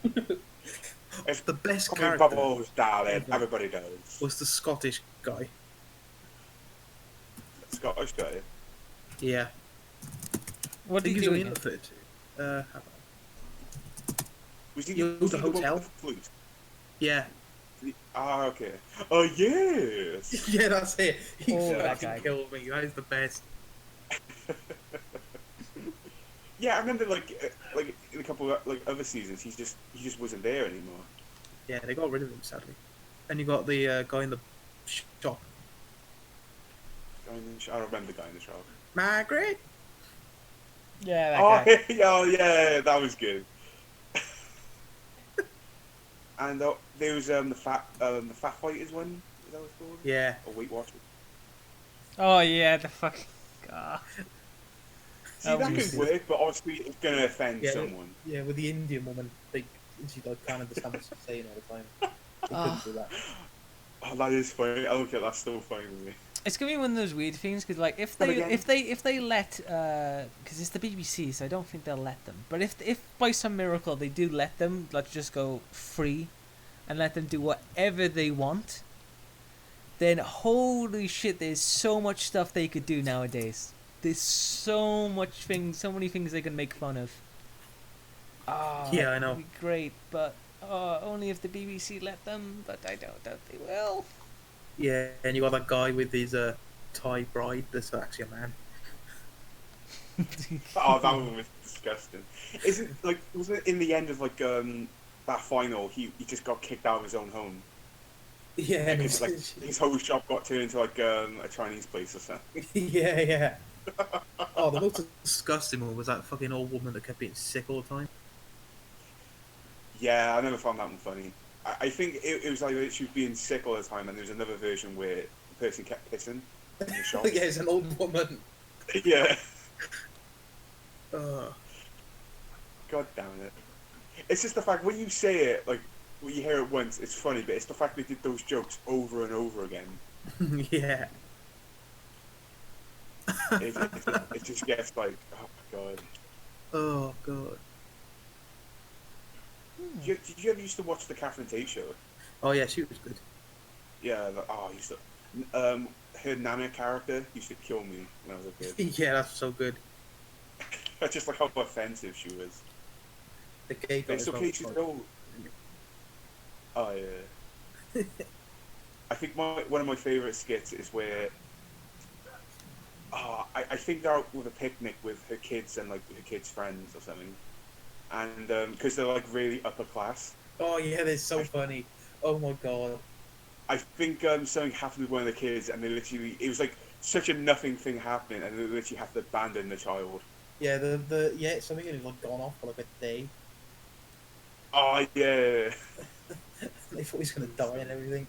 It's The best I mean, character Bubbles, darling. Everybody does. was the Scottish guy. Scottish guy. Yeah. what I did think he he do was again? in it. Was he, You was the he the one hotel? with the flute? Yeah. Ah, okay. Oh, yes! Yeah, that's it. He Oh, that fucking guy. killed me. That is the best. Yeah, I remember like in a couple of like other seasons, he just wasn't there anymore. Yeah, they got rid of him sadly. And you got the guy in the shop, I don't remember the guy in the shop. Margaret. Yeah, that Oh, guy. yeah, that was good. And there was the fat fighters one. Is that what it's called? Yeah. Or Weight Watchers. Oh yeah, the fucking. God. See, That that was could work, but obviously it's gonna offend Yeah, someone. Yeah, with the Indian woman, she like can't understand what she's saying all the time. They Ah. couldn't do that. Oh, that is funny. I look at that's so funny with me. It's gonna be one of those weird things because, like, if But they again- if they let because it's the BBC, so I don't think they'll let them. But if by some miracle they do let them, like, just go free, and let them do whatever they want, then holy shit, there's so much stuff they could do nowadays. There's so many things they can make fun of. Ah, Yeah, I know. it'd be great, but only if the BBC let them. But I don't doubt they will. Yeah, and you got that guy with his Thai bride that's actually a man. Oh, that one was disgusting. Isn't like wasn't it in the end of like that final? He just got kicked out of his own home Yeah, and because like it's, his whole shop got turned into like a Chinese place or something. yeah, yeah. Oh, the most disgusting one was that fucking old woman that kept getting sick all the time. Yeah, I never found that one funny. I think it was like that she was being sick all the time, and there was another version where the person kept pissing in the shop. Yeah, it's an old woman. Yeah, Uh, god damn it! It's just the fact when you say it, like when you hear it once, it's funny, but it's the fact they did those jokes over and over again. yeah. It just gets like, oh my god. Oh god. Did you ever used to watch the Catherine Tate show? Oh yeah, she was good. Yeah, I used to. Her Nana character used to kill me when I was a kid. Yeah, that's so good. That's just like how offensive she was. The gay guy. It's okay to go. Oh yeah. I think one of my favourite skits is where. I think they're out with a picnic with her kids and like her kids' friends or something, and because they're like really upper class. Oh yeah, they're so funny. Oh my god. I think something happened with one of the kids, and it was like such a nothing thing happening, and they literally have to abandon the child. Yeah, something had like gone off for like a day. Oh yeah. They thought he was gonna die and everything.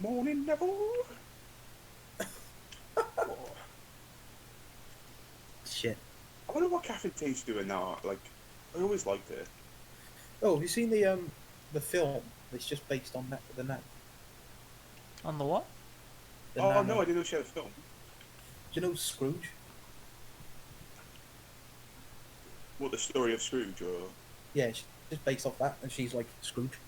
Morning, Neville. Shit. I wonder what Catherine Tate's doing now. Like, I always liked her. Oh, have you seen the film? It's just based on the Nana. On the what? The Oh Nana. no, I didn't know she had a film. Do you know Scrooge? What, the story of Scrooge, or? Yeah, it's just based off that, and she's like Scrooge.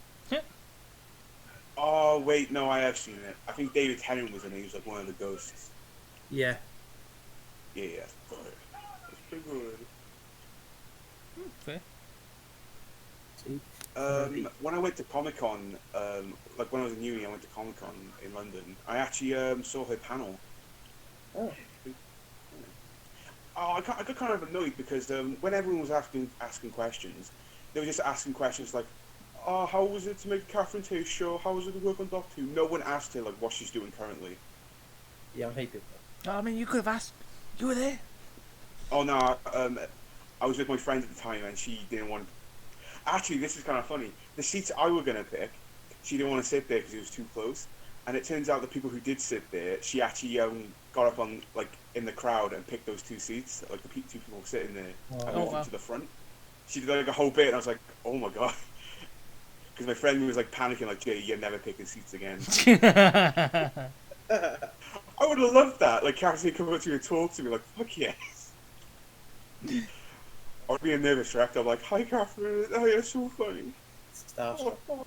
Oh wait, no, I have seen it. I think David Tennant was in it. He was like one of the ghosts. Yeah. Yeah, got it. That's pretty good. Fair. See? When I went to Comic Con, like when I was in uni, I went to Comic Con in London. I actually saw her panel. Oh. Oh, I got kind of annoyed because when everyone was asking questions, they were just asking questions like, "Oh, how was it to make a Catherine Tate show? How was it to work on Doctor Who?" No one asked her like what she's doing currently. Yeah, I hate it. I mean, you could have asked. You were there. Oh no, I was with my friend at the time and she didn't want. Actually, this is kind of funny. The seats I were gonna pick, she didn't want to sit there because it was too close. And it turns out the people who did sit there, she actually got up on like in the crowd and picked those two seats, like the two people sitting there, and Oh, moved wow. to the front. She did like a whole bit, and I was like, "Oh my god," because my friend was like panicking, like, "Jay, you're never picking seats again." I would have loved that. Like, Catherine come up to me and talk to me, like, "Fuck yes." I would be a nervous wreck. I'm like, "Hi, Catherine. Oh, you're so funny." Starstruck. Oh,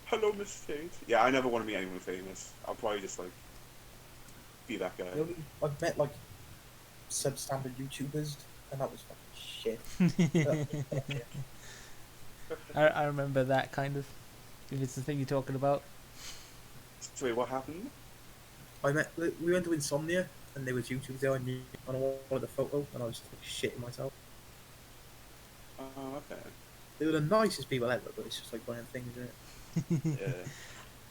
hello, Miss Tate. Yeah, I never want to meet anyone famous. I'll probably just like be that guy. You know, I've met like substandard YouTubers, and that was fucking shit. I remember that kind of. If it's the thing you're talking about. So wait, what happened? We went to Insomnia, and there was YouTubers there. I knew, and I wanted a photo, and I was like shitting myself. Oh, okay. They were the nicest people ever, but it's just like one of them things, isn't it? Yeah.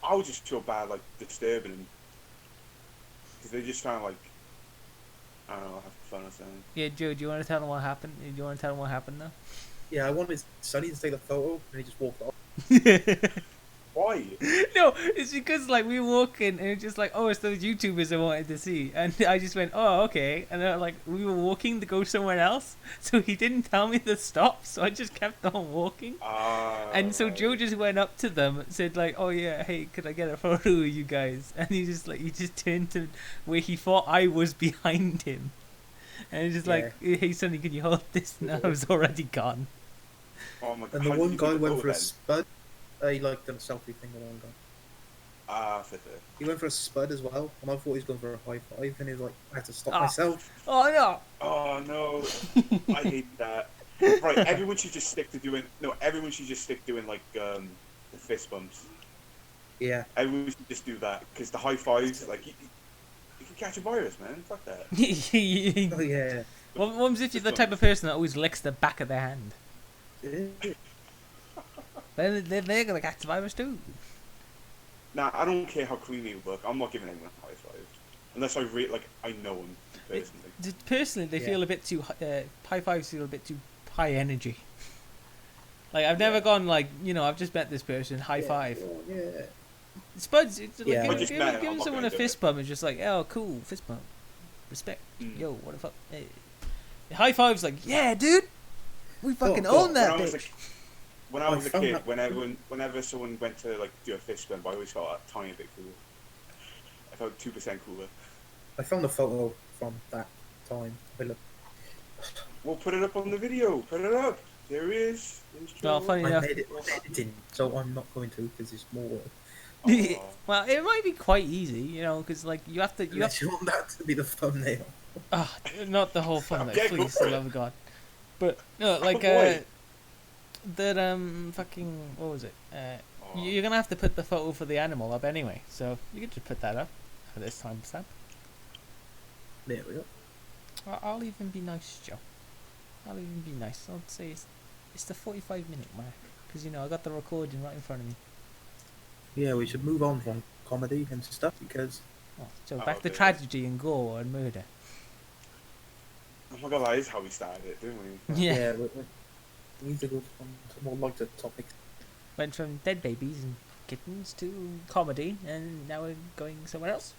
I would just feel bad, like disturbing them, because they're just trying to like, I don't know, have fun or something. Yeah, Joe, do you want to tell them what happened? Do you want to tell them what happened now? Yeah, I wanted Sonny to take the photo, and he just walked off. Why? No, it's because like we were walking and it's just like, oh, it's those YouTubers I wanted to see, and I just went, oh, okay, and then like we were walking to go somewhere else, so he didn't tell me to stop, so I just kept on walking, and so Joe Right. just went up to them, and said like, oh yeah, hey, could I get a photo of you guys? And he just turned to where he thought I was behind him, and he's just Yeah. like, hey Sonny, can you hold this? And I was already gone. Oh my god. And the How did one you guy get the went photo for a then? spud. He like done a selfie thing with one guy. Fair. He went for a spud as well, and I thought he was going for a high five, and he was like, I had to stop Ah. myself. Oh no! Oh no, I hate that. Right, everyone should just stick to doing. No, everyone should just stick doing like the fist bumps. Yeah. Everyone should just do that because the high fives, like you can catch a virus, man. Fuck that. Oh yeah. What if you're the type of person that always licks the back of their hand? Then they're gonna catch the virus too. Nah, I don't care how clean they look. I'm not giving anyone a high five unless I know them personally. Personally, they Yeah. feel a bit too high fives feel a bit too high energy. Like I've never gone like I've just met this person high five. Yeah. Spuds, it's like Yeah. I just met him, I'm giving not someone gonna a do fist it. bump is just like, oh cool, fist bump, respect. Mm. Yo, what the fuck? Hey. High five's like, yeah, dude, we fucking Oh, own that when I was bitch. When I was a found kid, that- whenever someone went to like do a fist bump, I always felt a tiny bit cooler. I felt 2% cooler. I found a photo from that time. I look, Well, put it up on the video. Put it up. There he is. There's Well, Joe. funny I'm enough. editing, so I'm not going to because it's more work. Oh. Well, it might be quite easy, because like you have Unless you want that to be the thumbnail. not the whole fun, Okay, like, go please, for for it. the love of God. But no, like boy. that fucking what was it? Oh. You're gonna have to put the photo for the animal up anyway, so you could just put that up for this time stamp. There we go. I'll even be nice, Joe. I'll even be nice. I'll say it's the 45-minute mark because I got the recording right in front of me. Yeah, we should move on from comedy and stuff because So Oh, back to okay. tragedy and gore and murder. Oh my god, that is how we started it, didn't we? Yeah. we need to go on to more lighter topics. Went from dead babies and kittens to comedy, and now we're going somewhere else.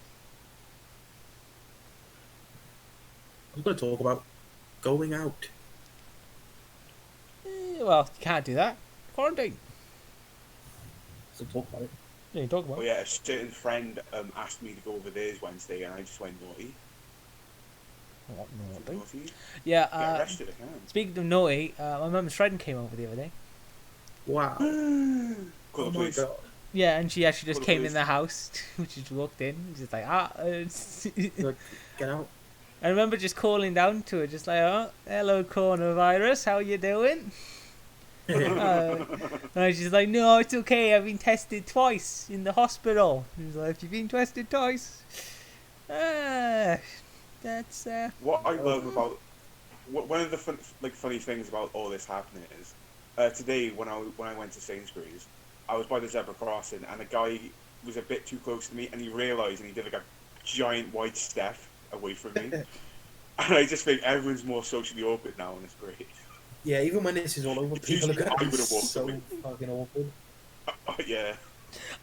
I'm going to talk about going out. Well, you can't do that. Quarantine. So talk about it. Yeah, you talk about Oh yeah, a certain friend asked me to go over theirs Wednesday, and I just went naughty. What naughty? Naughty. Yeah, Get arrested, I can. speaking of naughty, my mum's friend came over the other day. Wow. Call Oh the my police. god. Yeah, and she actually just What came police? in the house. She just walked in. She's like, Like, get out. I remember just calling down to her, just like, oh, hello, coronavirus, how you doing? And she's like, no, it's okay, I've been tested twice in the hospital. He's like, have you been tested twice? That's, What I love about one of the funny things about all this happening is today when I went to Sainsbury's, I was by the zebra crossing and a guy was a bit too close to me and he realised and he did like a giant white step away from me. And I just think everyone's more socially awkward now and it's great. Yeah, even when this is all over, people are Usually going I to be would've walked so away. fucking awkward. Yeah.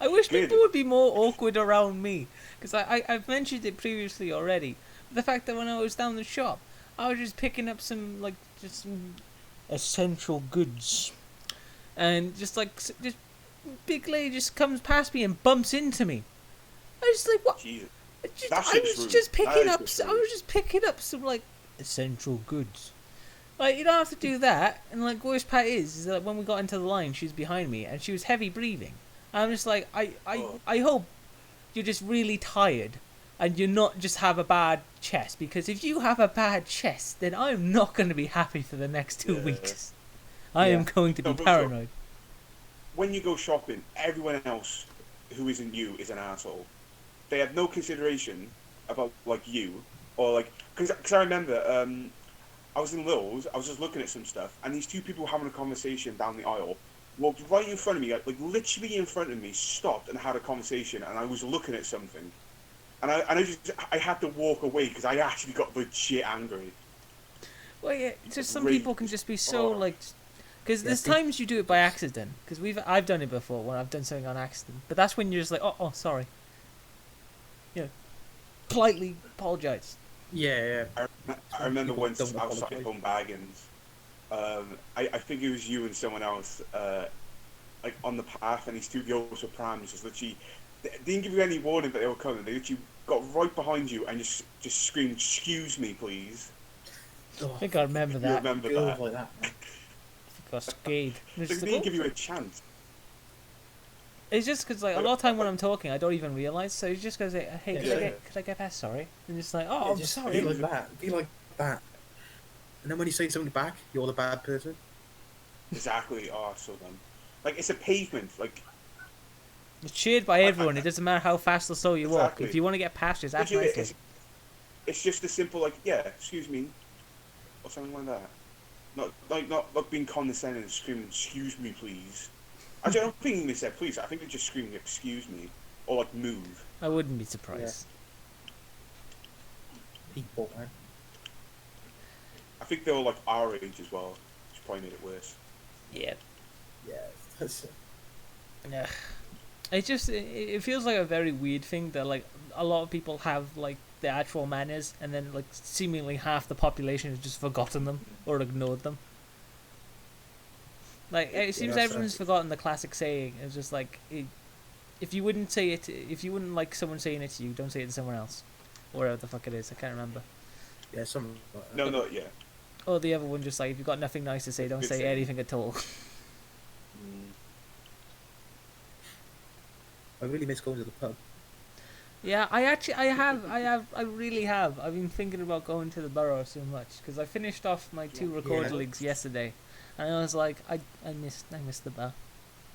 I wish Good. people would be more awkward around me, because I've mentioned it previously already. The fact that when I was down the shop, I was just picking up some essential goods, and just big lady just comes past me and bumps into me. I was just like, what? Jesus. I That shit's was rude. just That picking is up. just I rude. was just picking up some essential goods. Like, you don't have to do that. And worst part is that when we got into the line, she was behind me and she was heavy breathing. I'm just like, Oh. I hope you're just really tired and you're not just have a bad chest, because if you have a bad chest, then I'm not going to be happy for the next 2 Yeah. weeks. I am Yeah. going to be No, but- paranoid. When you go shopping, everyone else who isn't you is an asshole. They have no consideration about you or because I remember I was in Lil's, I was just looking at some stuff, and these two people were having a conversation down the aisle walked right in front of me, like literally in front of me, stopped and had a conversation, and I was looking at something, and I had to walk away because I actually got legit angry. Well, yeah, just some Really- people can just be so Oh. Because there's times you do it by accident. Because I've done it before when I've done something on accident. But that's when you're just like, oh, sorry. You know, politely apologise. Yeah. I remember People once don't I was apologise. at home Baggins. I think it was you and someone else, like on the path, and these two girls were prams. Just literally, they didn't give you any warning that they were coming. They literally got right behind you and just screamed, "Excuse me, please." Oh, I think I remember You that. remember girls that? like that, man. I got scared. They It's, didn't give you a chance. it's just because like a lot of time when I'm talking, I don't even realise. So you just goes, "Hey, Yeah. could I get past? Sorry." And just like, Yeah, "Oh, I'm just sorry." be like that. Be like that. And then when you say something back, you're the bad person. Exactly. Oh, so dumb. Like it's a pavement. Like It's shared by everyone. It doesn't matter how fast or slow you walk. Exactly. If you want to get past, just ask literally, nicely. it's just a simple like, yeah, excuse me, or something like that. Not being condescending and screaming, "Excuse me, please." Actually, I don't think they said please. I think they're just screaming, "Excuse me," or like move. I wouldn't be surprised. People, man. I think they were like our age as well, which probably made it worse. Yeah. Yeah. That's, Yeah. It feels like a very weird thing that like a lot of people have like the actual manners, and then like seemingly half the population has just forgotten them or ignored them. Like it seems that's everyone's forgotten the classic saying. It's just like if you wouldn't say it, if you wouldn't like someone saying it to you, don't say it to someone else, or whatever the fuck it is. I can't remember. yeah, something like that. No, yeah. Or the other one just like if you've got nothing nice to say, don't Good say saying. anything at all. I really miss going to the pub. Yeah, I really have. I've been thinking about going to the borough so much because I finished off my 2 record Yeah. leagues yesterday, and I was like, I missed the bar.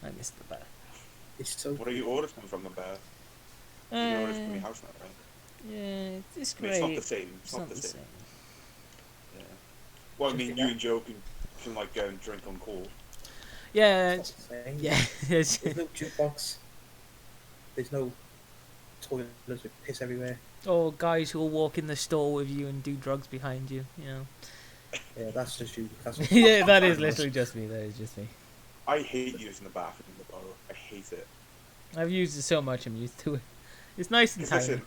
I missed the bar. It's so. What are you ordering from the bar? You ordered from your house now, right? Yeah, it's I mean, great. it's not the same. It's not the same. Yeah. Well, I mean, you and Joe can like go and drink on call. Yeah, It's not the same. yeah. It's- There's no jukebox. There's no toilets with piss everywhere. or guys who will walk in the store with you and do drugs behind you. You know. Yeah, that's just you. That's Yeah, that is literally just me. That is just me. I hate using the bathroom in the borough. I hate it. I've used it so much. I'm used to it. It's nice and 'Cause tiny.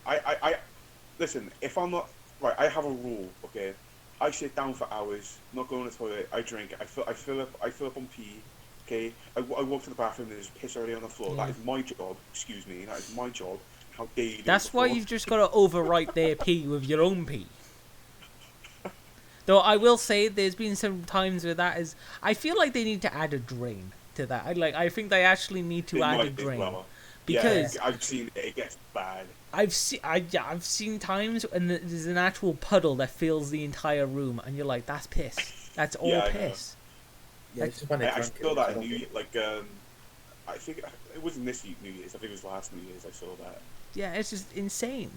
listen, if I'm not right, I have a rule. Okay, I sit down for hours, not going to the toilet. I drink. I fill up on pee. Okay, I walk to the bathroom. There's piss already on the floor. Yeah. That is my job. Excuse me. That is my job. How dare you? do That's it why before? you've just got to overwrite their pee with your own pee. Though I will say, there's been some times where that is. I feel like they need to add a drain to that. I think they actually need to They add a might as drain well. because yeah, I've seen it. It gets bad. I've seen times when there's an actual puddle that fills the entire room, and you're like, that's piss. That's all Yeah, I know. piss. Yeah, it's just when they're I drunk, saw that it's in New not- Year, like I think it wasn't this New Year's. I think it was last New Year's. I saw that. Yeah, it's just insane.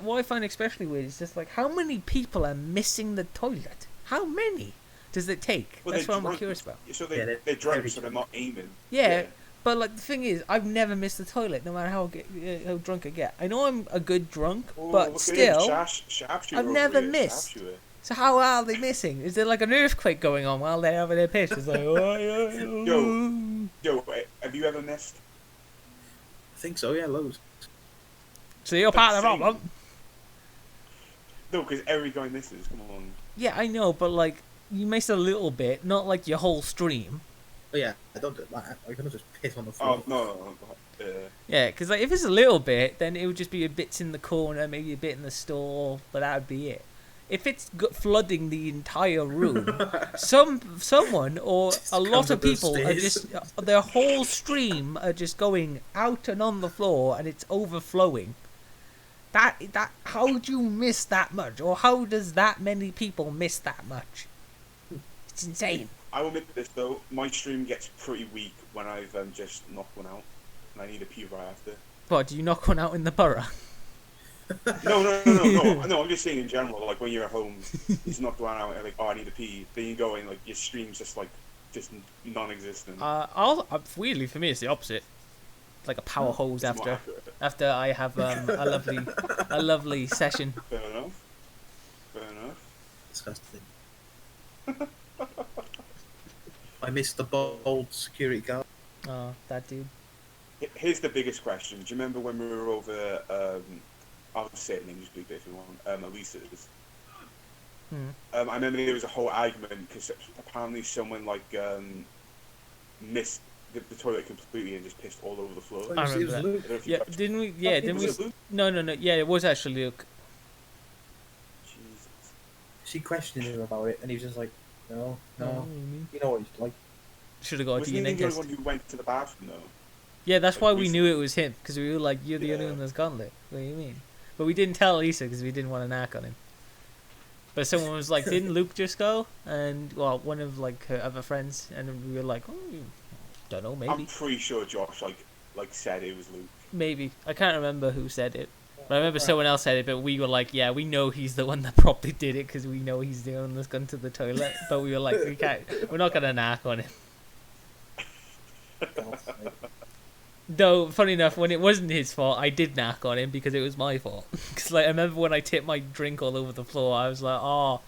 What I find especially weird is just like how many people are missing the toilet. How many does it take? Well, That's they're what I'm drunk. curious about. So Yeah, they're drunk, very so they're not aiming. Yeah, but like the thing is, I've never missed the toilet, no matter how drunk I get. I know I'm a good drunk, Oh, but look at still. him, sharpshooter I've over never here, missed. sharpshooter. So how are they missing? Is there like an earthquake going on while they're having their piss? It's like, Yo, have you ever missed? I think so. Yeah, loads. So you're part of the Same. problem. No, because every guy misses. Come on. Yeah, I know, but like you missed a little bit, not like your whole stream. But yeah, I don't do that. I can just piss on the floor. Oh no. Yeah, because like if it's a little bit, then it would just be a bits in the corner, maybe a bit in the store, but that would be it. If it's flooding the entire room, someone or a lot comes of up the people are stairs. just their whole stream are just going out and on the floor, and it's overflowing. That how do you miss that much, or how does that many people miss that much? It's insane. I will admit this though. My stream gets pretty weak when I've just knocked one out, and I need a pee right after. What, do you knock one out in the borough? No. I'm just saying in general. Like when you're at home, you just knock one out, and like, oh, I need a pee. Then you go in, like your stream's just non-existent. Weirdly for me, it's the opposite. Like a power hose It's more after accurate. I have a lovely session. Fair enough. Disgusting. I missed the bold security guard. Oh, that dude. Here's the biggest question. Do you remember when we were over? I'll say it in English, bleep it if you want. Elisa's. Hmm. I remember there was a whole argument because apparently someone missed the toilet completely and just pissed all over the floor. Oh, I it remember was that. Luke. I don't know if you Yeah, guys- didn't we? Yeah, didn't we? Was it Luke? No, no, no. Yeah, it was actually Luke. Jesus. She questioned him about it, and he was just like, "No, Oh, no, you know what he's like." should have got a Wasn't he DNA the only test. one who went to the bathroom though? Yeah, that's like, why we recently? knew it was him, because we were like, "You're the only Yeah. one that's gone there." What do you mean? But we didn't tell Lisa because we didn't want to knock on him. But someone was like, "Didn't Luke just go?" And well, one of like her other friends, and we were like, "Oh, don't know, I'm maybe, pretty sure Josh said it was Luke. maybe." I can't remember who said it. But I remember someone else said it, but we were like, yeah, we know he's the one that probably did it because we know he's the one that's gone to the toilet. But we were like, we're not gonna knock on him. God's sake. Though, funny enough, when it wasn't his fault, I did knock on him because it was my fault. Because like, I remember when I tipped my drink all over the floor, I was like, oh,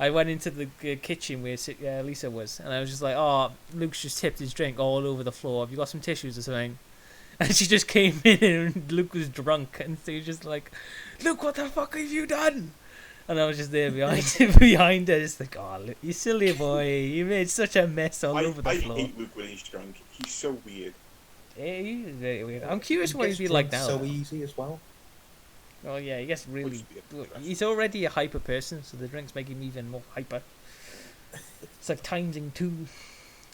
I went into the kitchen where Lisa was, and I was just like, oh, Luke's just tipped his drink all over the floor. Have you got some tissues or something? And she just came in and Luke was drunk, and so he was just like, Luke, what the fuck have you done? And I was just there behind her, just like, oh, Luke, you silly boy, you made such a mess all over the I floor. hate Luke when he's drunk. He's so weird. Yeah, he's very weird. I'm curious what He he'd gets be like drunk now. so though. easy as well. Oh yeah, he gets really. Which would be interesting. He's already a hyper person, so the drinks make him even more hyper. It's like times in two.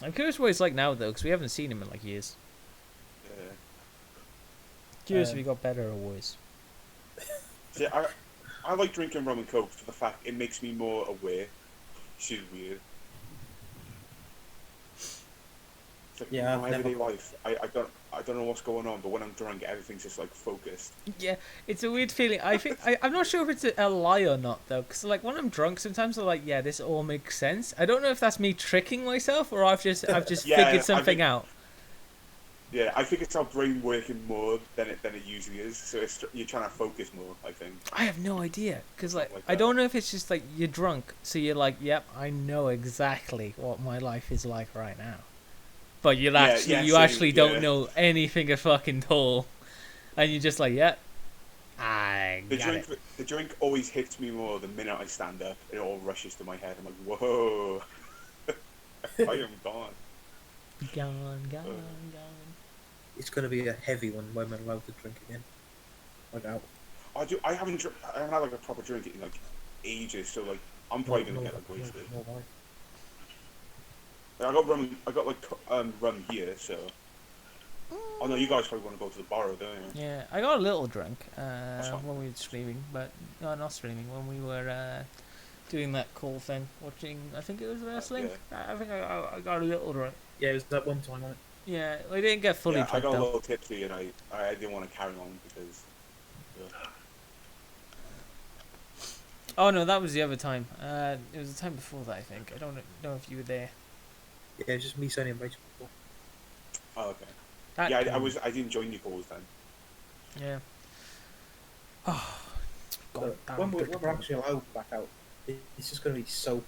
I'm curious what he's like now though, because we haven't seen him in like years. Yeah. Curious if he got better or worse. See, I like drinking rum and coke for the fact it makes me more aware. She's weird. It's like Yeah, my I've everyday never- life. I don't know what's going on, but when I'm drunk, everything's just like focused. Yeah, it's a weird feeling. I think I'm not sure if it's a lie or not though, because like when I'm drunk, sometimes I'm like, yeah, this all makes sense. I don't know if that's me tricking myself or I've just Yeah, figured I something think- out. Yeah, I think it's our brain working more than it usually is. So you're trying to focus more. I think. I have no idea, because like Like I that. don't know if it's just like you're drunk, so you're like, yep, I know exactly what my life is like right now. But you actually don't yeah. know anything at fucking all, and you're just like, yep, I got it. The drink always hits me more the minute I stand up. It all rushes to my head. I'm like, whoa, I am gone. Gone, gone, gone. It's going to be a heavy one when we're allowed to drink again. Like out. I haven't had like a proper drink in like ages. So like I'm probably gonna get like wasted. No, no. I got rum. I got like rum here. So. Oh no, you guys probably want to go to the bar, don't you? Yeah, I got a little drunk fine. when we were streaming, but no, not streaming. When we were doing that call thing, watching. I think it was wrestling. I think I got a little drunk. Yeah, it was that one time, wasn't it? Yeah, I didn't get fully Yeah, I drunk got a though. little tipsy and I didn't want to carry on because. Oh no, that was the other time. It was the time before that, I think. I don't know if you were there. Yeah, it was just me, Sonny, and Rachel. Oh okay. That Yeah, I time. was. I didn't join you calls then. Yeah. Oh, God damn When we're predictable. actually allowed back out, it's just going to be so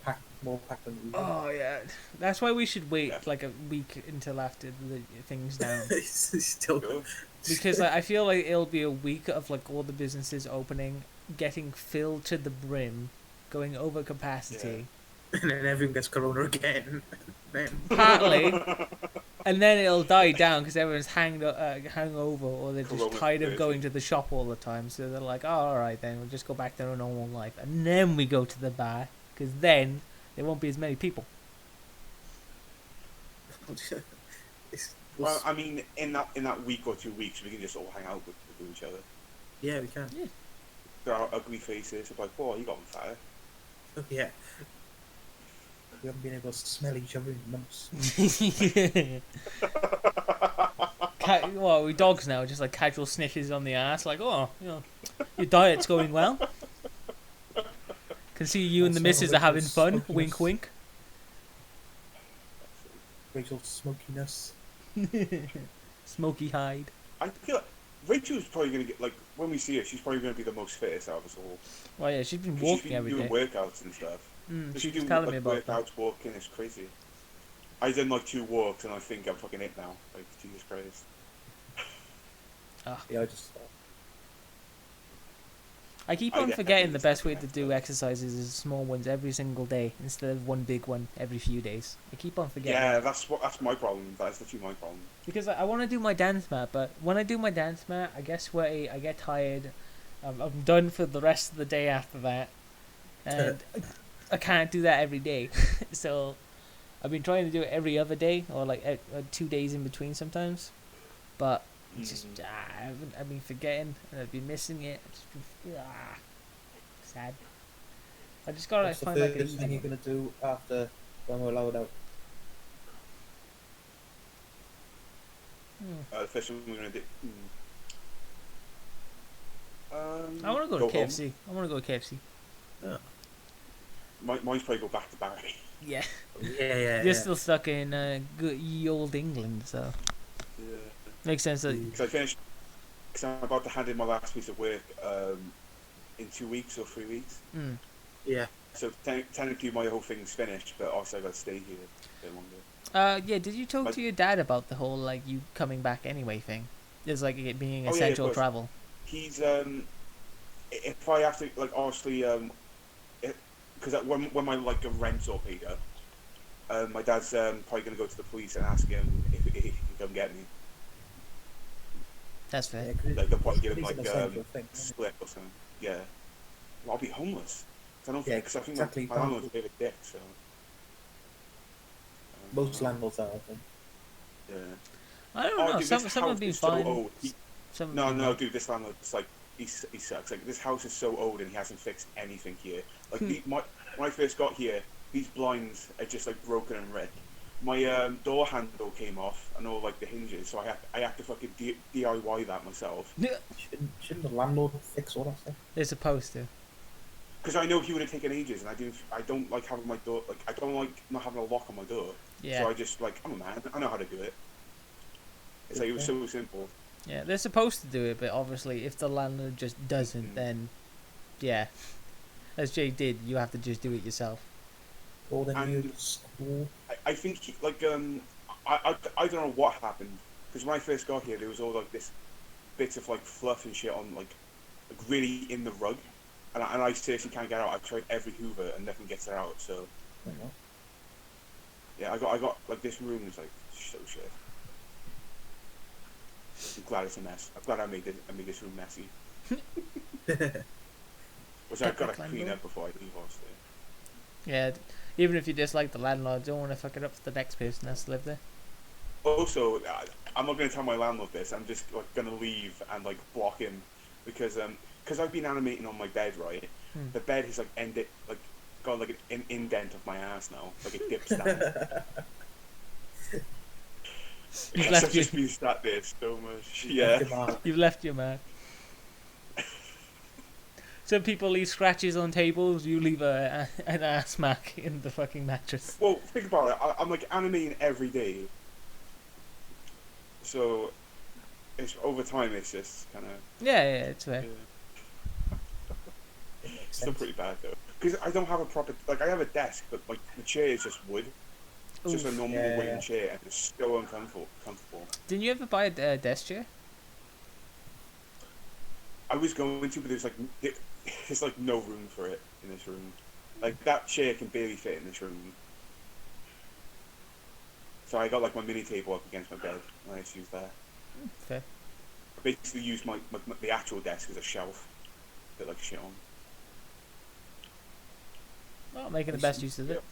packed, more packed than usual. Oh yeah, that's why we should wait Yeah. like a week until after the things down. It's still Cool. Because like, I feel like it'll be a week of like all the businesses opening, getting filled to the brim, going over capacity, and then everyone gets corona again. Then partly, and then it'll die down because everyone's hangover or they're just Corona tired of version. going to the shop all the time. So they're like, oh, all right, then we'll just go back to our normal life, and then we go to the bar because then there won't be as many people. it's, Well, I mean, in that week or 2 weeks, we can just all hang out with each other. yeah, we can. There are ugly faces. It's like, oh, you got on fire. Yeah. We haven't been able to smell each other in months. Well, we dogs now, just like casual sniffers on the ass, like, oh, you know, your diet's going well. Can see you and the missus are having fun. Wink, wink. Rachel's smokiness. Smoky hide. I feel like Rachel's probably gonna get like when we see her, she's probably gonna be the most fittest out of us all. Well, yeah, she's been 'Cause walking she's been every doing day. workouts and stuff. She She's was doing telling me like, about that. workouts, walking. It's crazy. I done like 2 walks and I think I'm fucking it now. Like Jesus Christ. Yeah, I just. I keep I on get forgetting the everything best way second to do exercise. exercises is small ones every single day instead of one big one every few days. I keep on forgetting Yeah, that. that's my problem. That's literally my problem. Because I want to do my dance mat, but when I do my dance mat, I get sweaty, I get tired, I'm done for the rest of the day after that, and I can't do that every day. So I've been trying to do it every other day, or like 2 days in between sometimes, but it's just I've been forgetting and I've been missing it. I've just been sad. I just gotta What's the find like an first easy thing you're one. gonna do after when we're allowed out? Hmm. The first thing we're gonna do. I want to go to Go home. KFC. I want to go to KFC. Oh. Mine's probably go back to Barry. Yeah. Yeah. You're still stuck in good ye old England, so Yeah. makes sense that. Because I finished. Because I'm about to hand in my last piece of work in 2 weeks or 3 weeks. Mm. Yeah. So technically my whole thing's finished, but also I got to stay here a bit longer. Yeah. Did you talk to your dad about the whole like you coming back anyway thing? It's like it being Oh yeah, of essential course. travel. He's if I have to like obviously because when my like rent's all paid up, my dad's probably gonna go to the police and ask him if he can come get me. That's fair. Yeah, 'cause Like they'll probably give it him is an like essential thing. Isn't it? split or something. Yeah. Well, I'll be homeless. I don't Yeah, think because I think exactly. my landlord's a bit of a dick. So. Most landlords are, I think. Yeah. I don't know. Dude, Some this some house have been is so fine. old. Some have No, been no, fine. dude, this landlord's like he sucks. Like this house is so old and he hasn't fixed anything here. Like when I first got here, these blinds are just like broken and ripped. My door handle came off and all like the hinges, so I had to fucking DIY that myself. Shouldn't the landlord fix all that stuff? They're supposed to. Because I know he would have taken ages, and I don't like having my door. Like I don't like not having a lock on my door. Yeah. So I just like I'm a man. I know how to do it. It's like it was so simple. Yeah, they're supposed to do it, but obviously, if the landlord just doesn't, then yeah, as Jay did, you have to just do it yourself. Or then And- you school. I think I don't know what happened because when I first got here there was all like this bits of like fluff and shit on like really in the rug and I seriously can't get out. I've tried every Hoover and nothing gets it out. So I don't know. yeah, I got like this room is like so shit. I'm glad it's a mess. I'm glad I made this room messy. Which I've got to clean up before I leave, obviously. Yeah, even if you dislike the landlord, don't want to fuck it up for the next person that's lived there. Also, I'm not going to tell my landlord this. I'm just like going to leave and like block him because I've been animating on my bed, right? The bed has like got like an indent of my ass now, like it dips down. Because I've just been sat there so much. Yeah. You've left your mark. Some people leave scratches on tables. You leave an ass mark in the fucking mattress. Well, think about it. I'm like animating every day, so it's over time. It's just kind of Yeah, it's fair. Still pretty bad though, because I don't have a proper like I have a desk, but like the chair is just wood. It's just a normal wooden chair, and it's so uncomfortable. Didn't you ever buy a desk chair? I was going to, but there's like no room for it in this room. Like that chair can barely fit in this room. So I got like my mini table up against my bed, and I just used that. Fair. I basically used the actual desk as a shelf, that like shit on. Well, making the best use of it.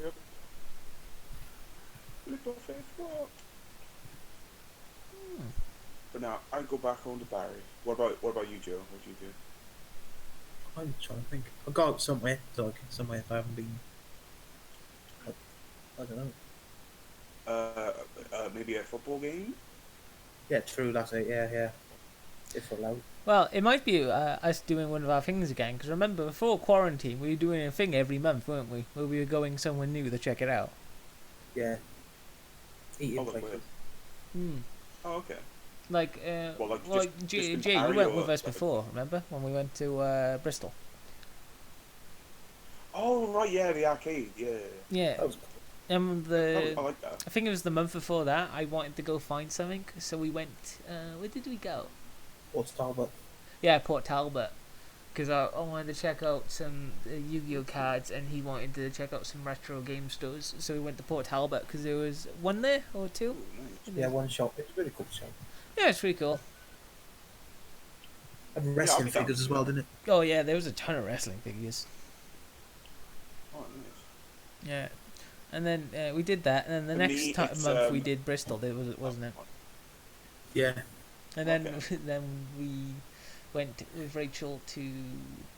Yep. Little faith rock. But now I go back home to Barry. What about you, Joe? What do you do? I'm trying to think. I'll go out somewhere if I haven't been. I don't know. Maybe a football game. Yeah, true. That's it. Yeah. If allowed. Well, it might be us doing one of our things again. Because remember, before quarantine, we were doing a thing every month, weren't we? Where we were going somewhere new to check it out. Yeah. Eating Oh, look, places. Oh, okay. Like, Jay, just you Barry went or with us like- before, remember? When we went to Bristol. Oh right, yeah, the arcade, yeah. Yeah. That was The I like that. I think it was the month before that. I wanted to go find something, so we went. Where did we go? Or Starbucks. Yeah, Port Talbot. Because I wanted to check out some Yu-Gi-Oh cards, and he wanted to check out some retro game stores. So we went to Port Talbot because there was one there or two. Oh, nice. Yeah, one shop. It's a really cool shop. Yeah, it's pretty cool. And I'll wrestling be down figures to as do well, that. didn't it? Oh yeah, there was a ton of wrestling figures. Oh, nice. Yeah, and then we did that, and then the For next me, month it's, we did Bristol. There was wasn't it? Yeah. And then Okay. then we went with Rachel to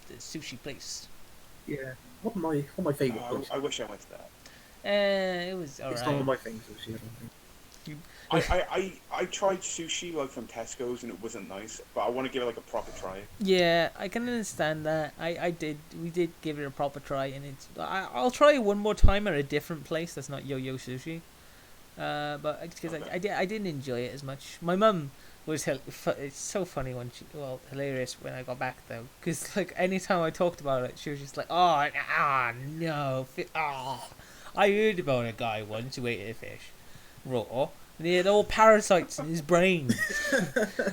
the sushi place. Yeah. One of my favourite places. I wish I went to that. It was It's not one alright. of my things, actually, I don't think. I tried sushi like from Tesco's and it wasn't nice, but I want to give it like a proper try. Yeah, I can understand that. We did give it a proper try, and I'll try it one more time at a different place that's not Yo-Yo Sushi. But because Okay. I didn't enjoy it as much. My mum was it's so funny when hilarious when I got back though, because like anytime I talked about it, she was just like, oh no, I heard about a guy once who ate a fish raw. And he had all parasites in his brain.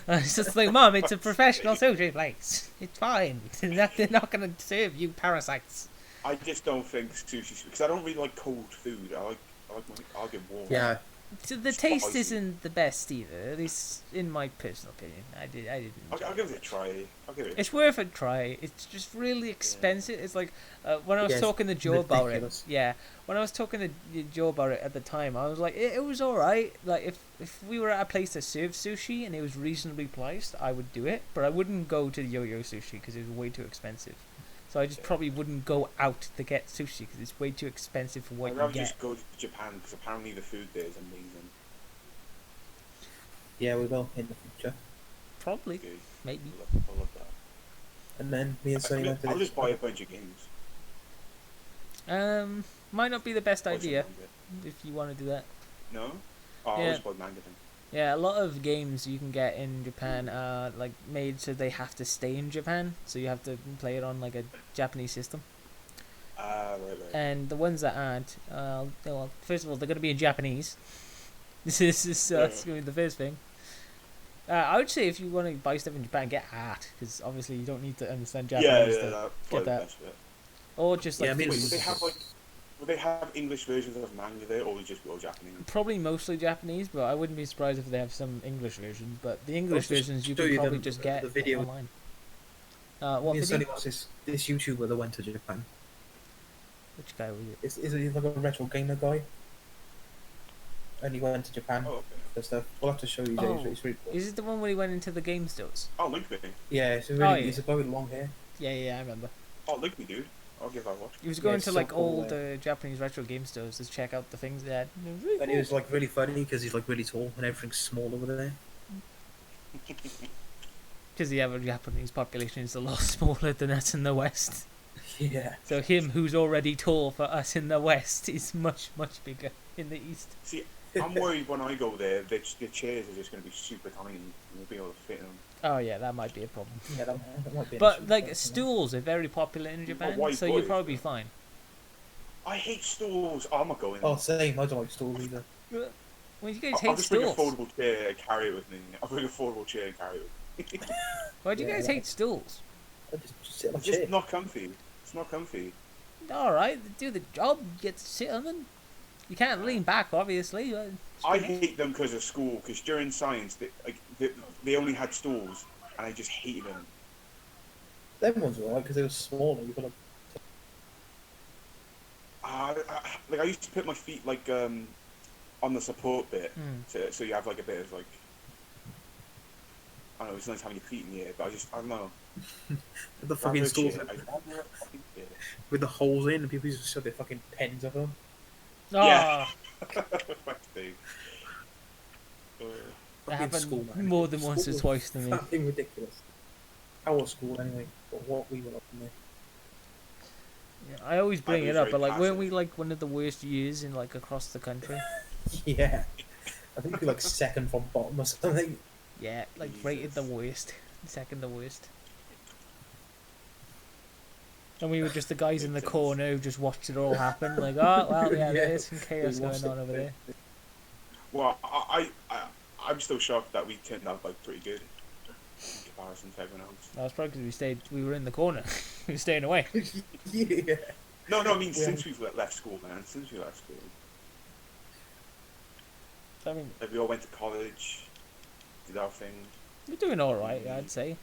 I was just like, Mum, it's a professional sushi place. It's fine. They're not going to serve you parasites. I just don't think sushi because I don't really like cold food. I'll get warm. Yeah. So the taste Spicy. isn't the best either, at least in my personal opinion. I didn't. enjoy I'll give it a try. I'll give it. It's worth a try. It's just really expensive. It's like when I was Yeah, it's talking to Joe about it. ridiculous. Yeah, when I was talking to Joe about it at the time, I was like, it was all right. Like if we were at a place that served sushi and it was reasonably priced, I would do it. But I wouldn't go to Yo-Yo Sushi because it was way too expensive. So I just probably wouldn't go out to get sushi because it's way too expensive for what I'd you rather get. just go to Japan because apparently the food there is amazing. Yeah, we will in the future. Probably, Good. maybe. I love that. And then me and Sonny went to I'll this. just buy a bunch of games. Might not be the best Buy some idea manga. if you want to do that. No? Oh, Yeah. I'll just buy manga then. Yeah, a lot of games you can get in Japan are like made so they have to stay in Japan, so you have to play it on like a Japanese system. Right. And the ones that aren't, well, first of all, they're going to be in Japanese. This is that's going to be the first thing. I would say if you want to buy stuff in Japan, get art because obviously you don't need to understand Japanese to that's get probably the that. best bit. Or just like Yeah, I mean, Wait, it's- would they have English versions of manga there, or would it just go Japanese? probably mostly Japanese, but I wouldn't be surprised if they have some English versions. But the English just versions you show can you probably the- just the get video. online. What Me and Sonny video? watched this YouTuber that went to Japan. Which guy was it? Is he like a retro gamer guy? And he went to Japan Oh, okay. for stuff. We'll have to show you, James. Oh. It's really cool. Is it the one where he went into the game stores? Oh, link me. Yeah, it's a Oh, really, yeah. he's a guy with long hair. Yeah, I remember. Oh, link me, dude. I'll give that a watch. He was Yeah, going it's to so like cool, old Japanese retro game stores to check out the things they had. And it was really And cool. it was like really funny because he's like really tall and everything's small over there. Because the average Japanese population is a lot smaller than us in the West. Yeah. So him, who's already tall for us in the West, is much bigger in the East. See, I'm worried when I go there, the chairs are just going to be super tiny. And we'll be able to fit in them. Oh yeah, that might be a problem. Yeah, that might be an But issue, like you know. stools are very popular in Japan, white so you'll boys, probably be though. fine. I hate stools. I'm not going. Oh, same. I don't like stools either. Well, you guys I'll hate just bring a stools. foldable chair and carry it with me. I'll bring a foldable chair and carry it with me. Why do you Yeah, guys yeah. hate stools? I just sit on a It's chair. just not comfy. It's not comfy. All right, do the job. You get to sit on them. You can't lean back, obviously. But I hate them because of school. Because during science, they only had stools, and I just hated them. Them ones were alright because they were smaller. You could like, Like I used to put my feet like on the support bit, Mm. so you have like a bit of like. I don't know. It's nice having your feet in the air, but I don't know. the fucking stools I'd rather a fucking chair. with the holes in, and people used to shove their fucking pens of them. Yeah. Ah, Fuck me. that Fucking happened school, man. more than once or School twice to was me. Fucking ridiculous. Our school, anyway. But what we were up in there. Yeah, I always bring was it up, very but like, weren't passive. we like one of the worst years in like across the country? Yeah. I think we were like second from bottom or something. Yeah, like rated the Jesus. worst, second the worst. And we were just the guys in the Kittens. corner who just watched it all happen. Like, oh well, yeah, Yeah. there's some chaos We watched going on it. over there. Well, I'm still shocked that we turned out like pretty good in comparison to everyone else. That was probably because we were in the corner. We were staying away. Yeah. No, I mean Yeah. since we've left school, man. Since we left school, I mean, like we all went to college, did our thing. we're doing all right, I'd say.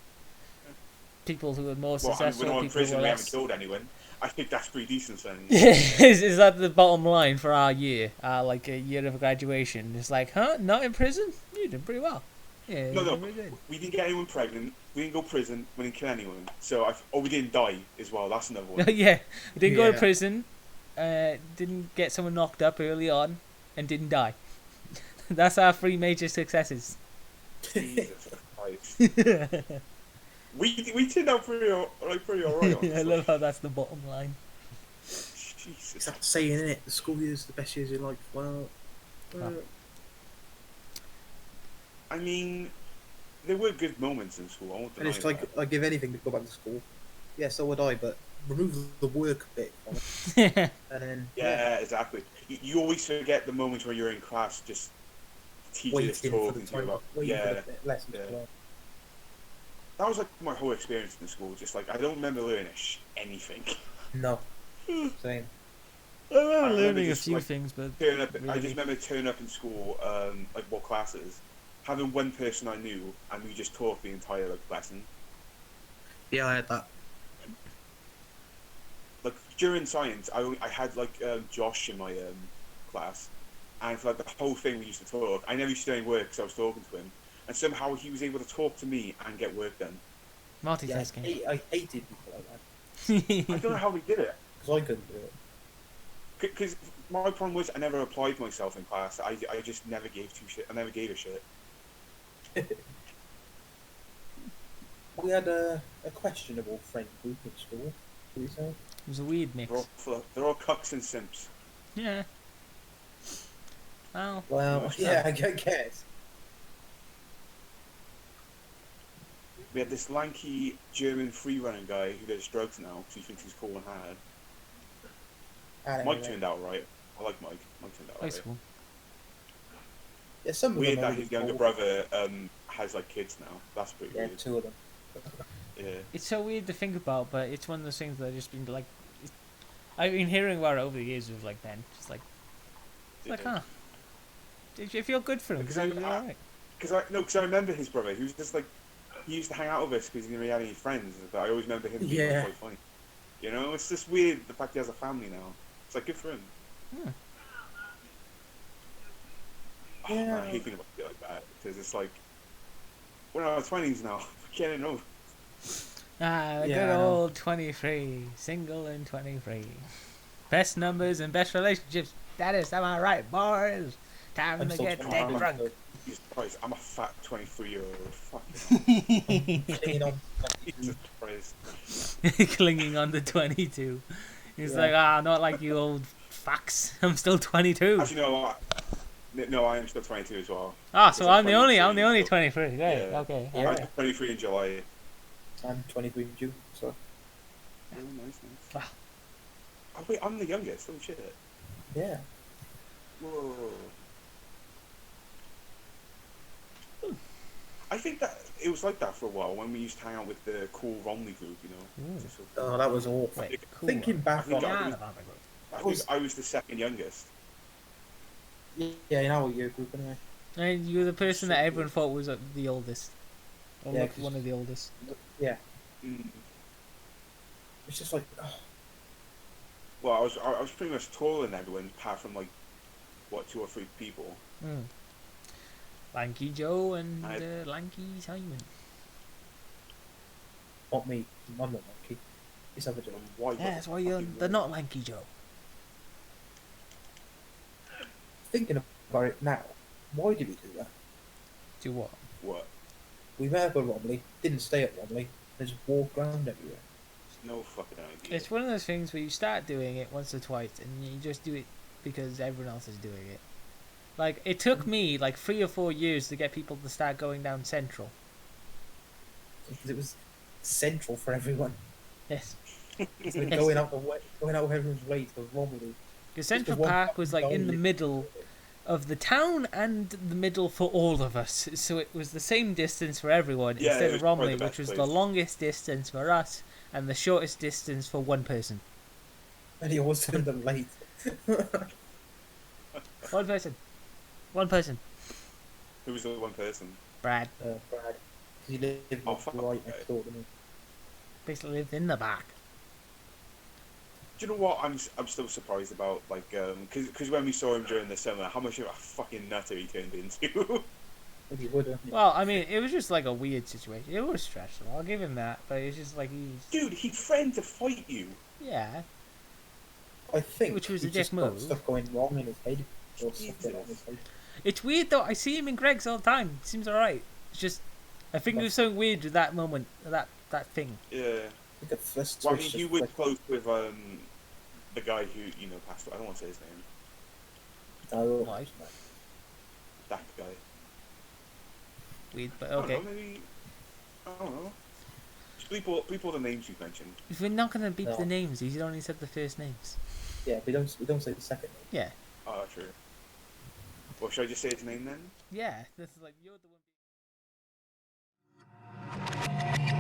People who are more Well, I mean, successful, we're not in people who prison. are We haven't less. killed anyone. I think that's pretty decent, son. is that the bottom line for our year? Like a year of graduation? It's like, huh? Not in prison? You're doing pretty well. Yeah, No, you're no, doing pretty good. we didn't get anyone pregnant. We didn't go to prison. We didn't kill anyone. So, we didn't die as well. That's another one. Yeah, we didn't go to Yeah. prison. Didn't get someone knocked up early on, and didn't die. That's our three major successes. Jesus Christ. We turned out pretty alright. I love how that's the bottom line. It's Jesus. that saying, isn't it? The school years, the best years of your life. Well, Oh. I mean, there were good moments in school. I won't and deny it's like that. I'd give anything to go back to school. Yeah, so would I, but remove the work bit from it, and then Yeah, exactly. You always forget the moments where you're in class, just the teacher waiting is for talking the to you time, about. waiting Yeah, for the lessons yeah. to learn. that was like my whole experience in school. Just like I don't remember learning anything. No, same. I remember remember learning a just, few like, things, but Turn up. I Really? just remember turning up in school, like what classes, having one person I knew, and we just talked the entire like lesson. Yeah, I had that. Like during science, I had like Josh in my class, and for like the whole thing we used to talk. I never used to do any work because I was talking to him, and somehow he was able to talk to me and get work done. Yeah, multitasking. I hated people like that I don't know how he did it. because I couldn't do it. Because my problem was I never applied myself in class. I just never gave two shit. I never gave a shit. We had a questionable friend group at school. What do you say? It was a weird mix. They're all cucks and simps. Yeah. Well, Well, Most yeah, I guess. We had this lanky German free-running guy who does drugs now because he thinks he's cool and hard. Mike turned out right. I like Mike. Mike turned out high right. school. Yeah, some of Weird them are that his really younger cool. brother has like kids now. That's pretty Yeah, weird. 2 of them. Yeah. It's so weird to think about, but it's one of those things that I've just been like. I've been hearing about it over the years with like Ben. Just like, it's like, huh? Did you feel good for him? Because he was alright. Because I remember his brother. He was just like he used to hang out with us because he didn't really have any friends. But I always remember him being like, Yeah. quite funny. You know, it's just weird the fact he has a family now. It's like good for him. Hmm. Oh, man, Yeah. I hate thinking about it like that because it's like we're in our 20s now. We can't know. Ah, the Yeah, good I know. old 23, single and 23. Best numbers and best relationships. That is, am I right, boys? Time I'm to still get 21, dead drunk. so Jesus Christ, I'm a fat 23-year-old. Fucking hell. clinging on. Jesus Christ. Clinging on to 22. He's Yeah. like, not like you old fucks. I'm still 22. Actually, no, I am still 22 as well. Ah, Because so I'm I'm the 23, only so- 23. Great. Yeah. Okay. Yeah. I'm alright. 23 in July. I'm 23 in June, so Oh, nice. Wow. Oh, wait, I'm the youngest. Oh, shit. yeah. Whoa. I think that it was like that for a while when we used to hang out with the cool Romney group, you know. Ooh. Just so Oh, that was awful. Wait, cool. Thinking back I think on I- it, I think I was the second youngest. yeah, in our year group anyway. And you were the person that everyone thought was the oldest. Or Yeah, looked 'cause- one of the oldest. Yeah, Mm. it's just like, Well, I was pretty much taller than everyone, apart from like, what, 2 or 3 people. Mm. Lanky Joe and I- Lanky Simon. not me. I'm not monkey. It's other Joe. Why? Yeah, that's why they're not Lanky Joe. Thinking about it now, why did we do that? Do what? What? We met up at Romley, didn't stay at Romley, and just walked around everywhere. No fucking idea. It's one of those things where you start doing it once or twice and you just do it because everyone else is doing it. Like, it took me like 3 or 4 years to get people to start going down Central. Because it was central for everyone. Yes. It's like going out of everyone's way to Romilly. Because Just the Central one Park was fucking like guy in the lived- middle of the town and the middle for all of us. So it was the same distance for everyone Yeah, instead it of was probably Romley, the which best was place. the longest distance for us and the shortest distance for one person. And he always turned up late. One person. One person. Who was the one person? Brad. Brad. He lived Oh, like, fuck. right next door to me. Basically lived in the back. Do you know what I'm still surprised about? Like, because when we saw him during the summer, how much of a fucking nutter he turned into. If you would, wouldn't you? Well, I mean, it was just like a weird situation. It was stressful. I'll give him that. But it's just like he's... Dude, he threatened to fight you. Yeah. I think Which was he a dick just got move. stuff going wrong in his head. Or something on his head. It's weird though. I see him in Greg's all the time. Seems alright. It's just... I think there was something weird with that moment. That thing. Yeah. I think the first Well, I mean, switch he just was clicked. close with the guy who passed away. I don't want to say his name. Oh, Why? That guy. Weird, but I don't okay. know, maybe. I don't know. Just bleep all the names you've mentioned. If we're not gonna beep No. the names, he's only said the first names. Yeah, we don't say the second name. Yeah. Oh, true. Well, should I just say his name then? Yeah. This is like you're the one.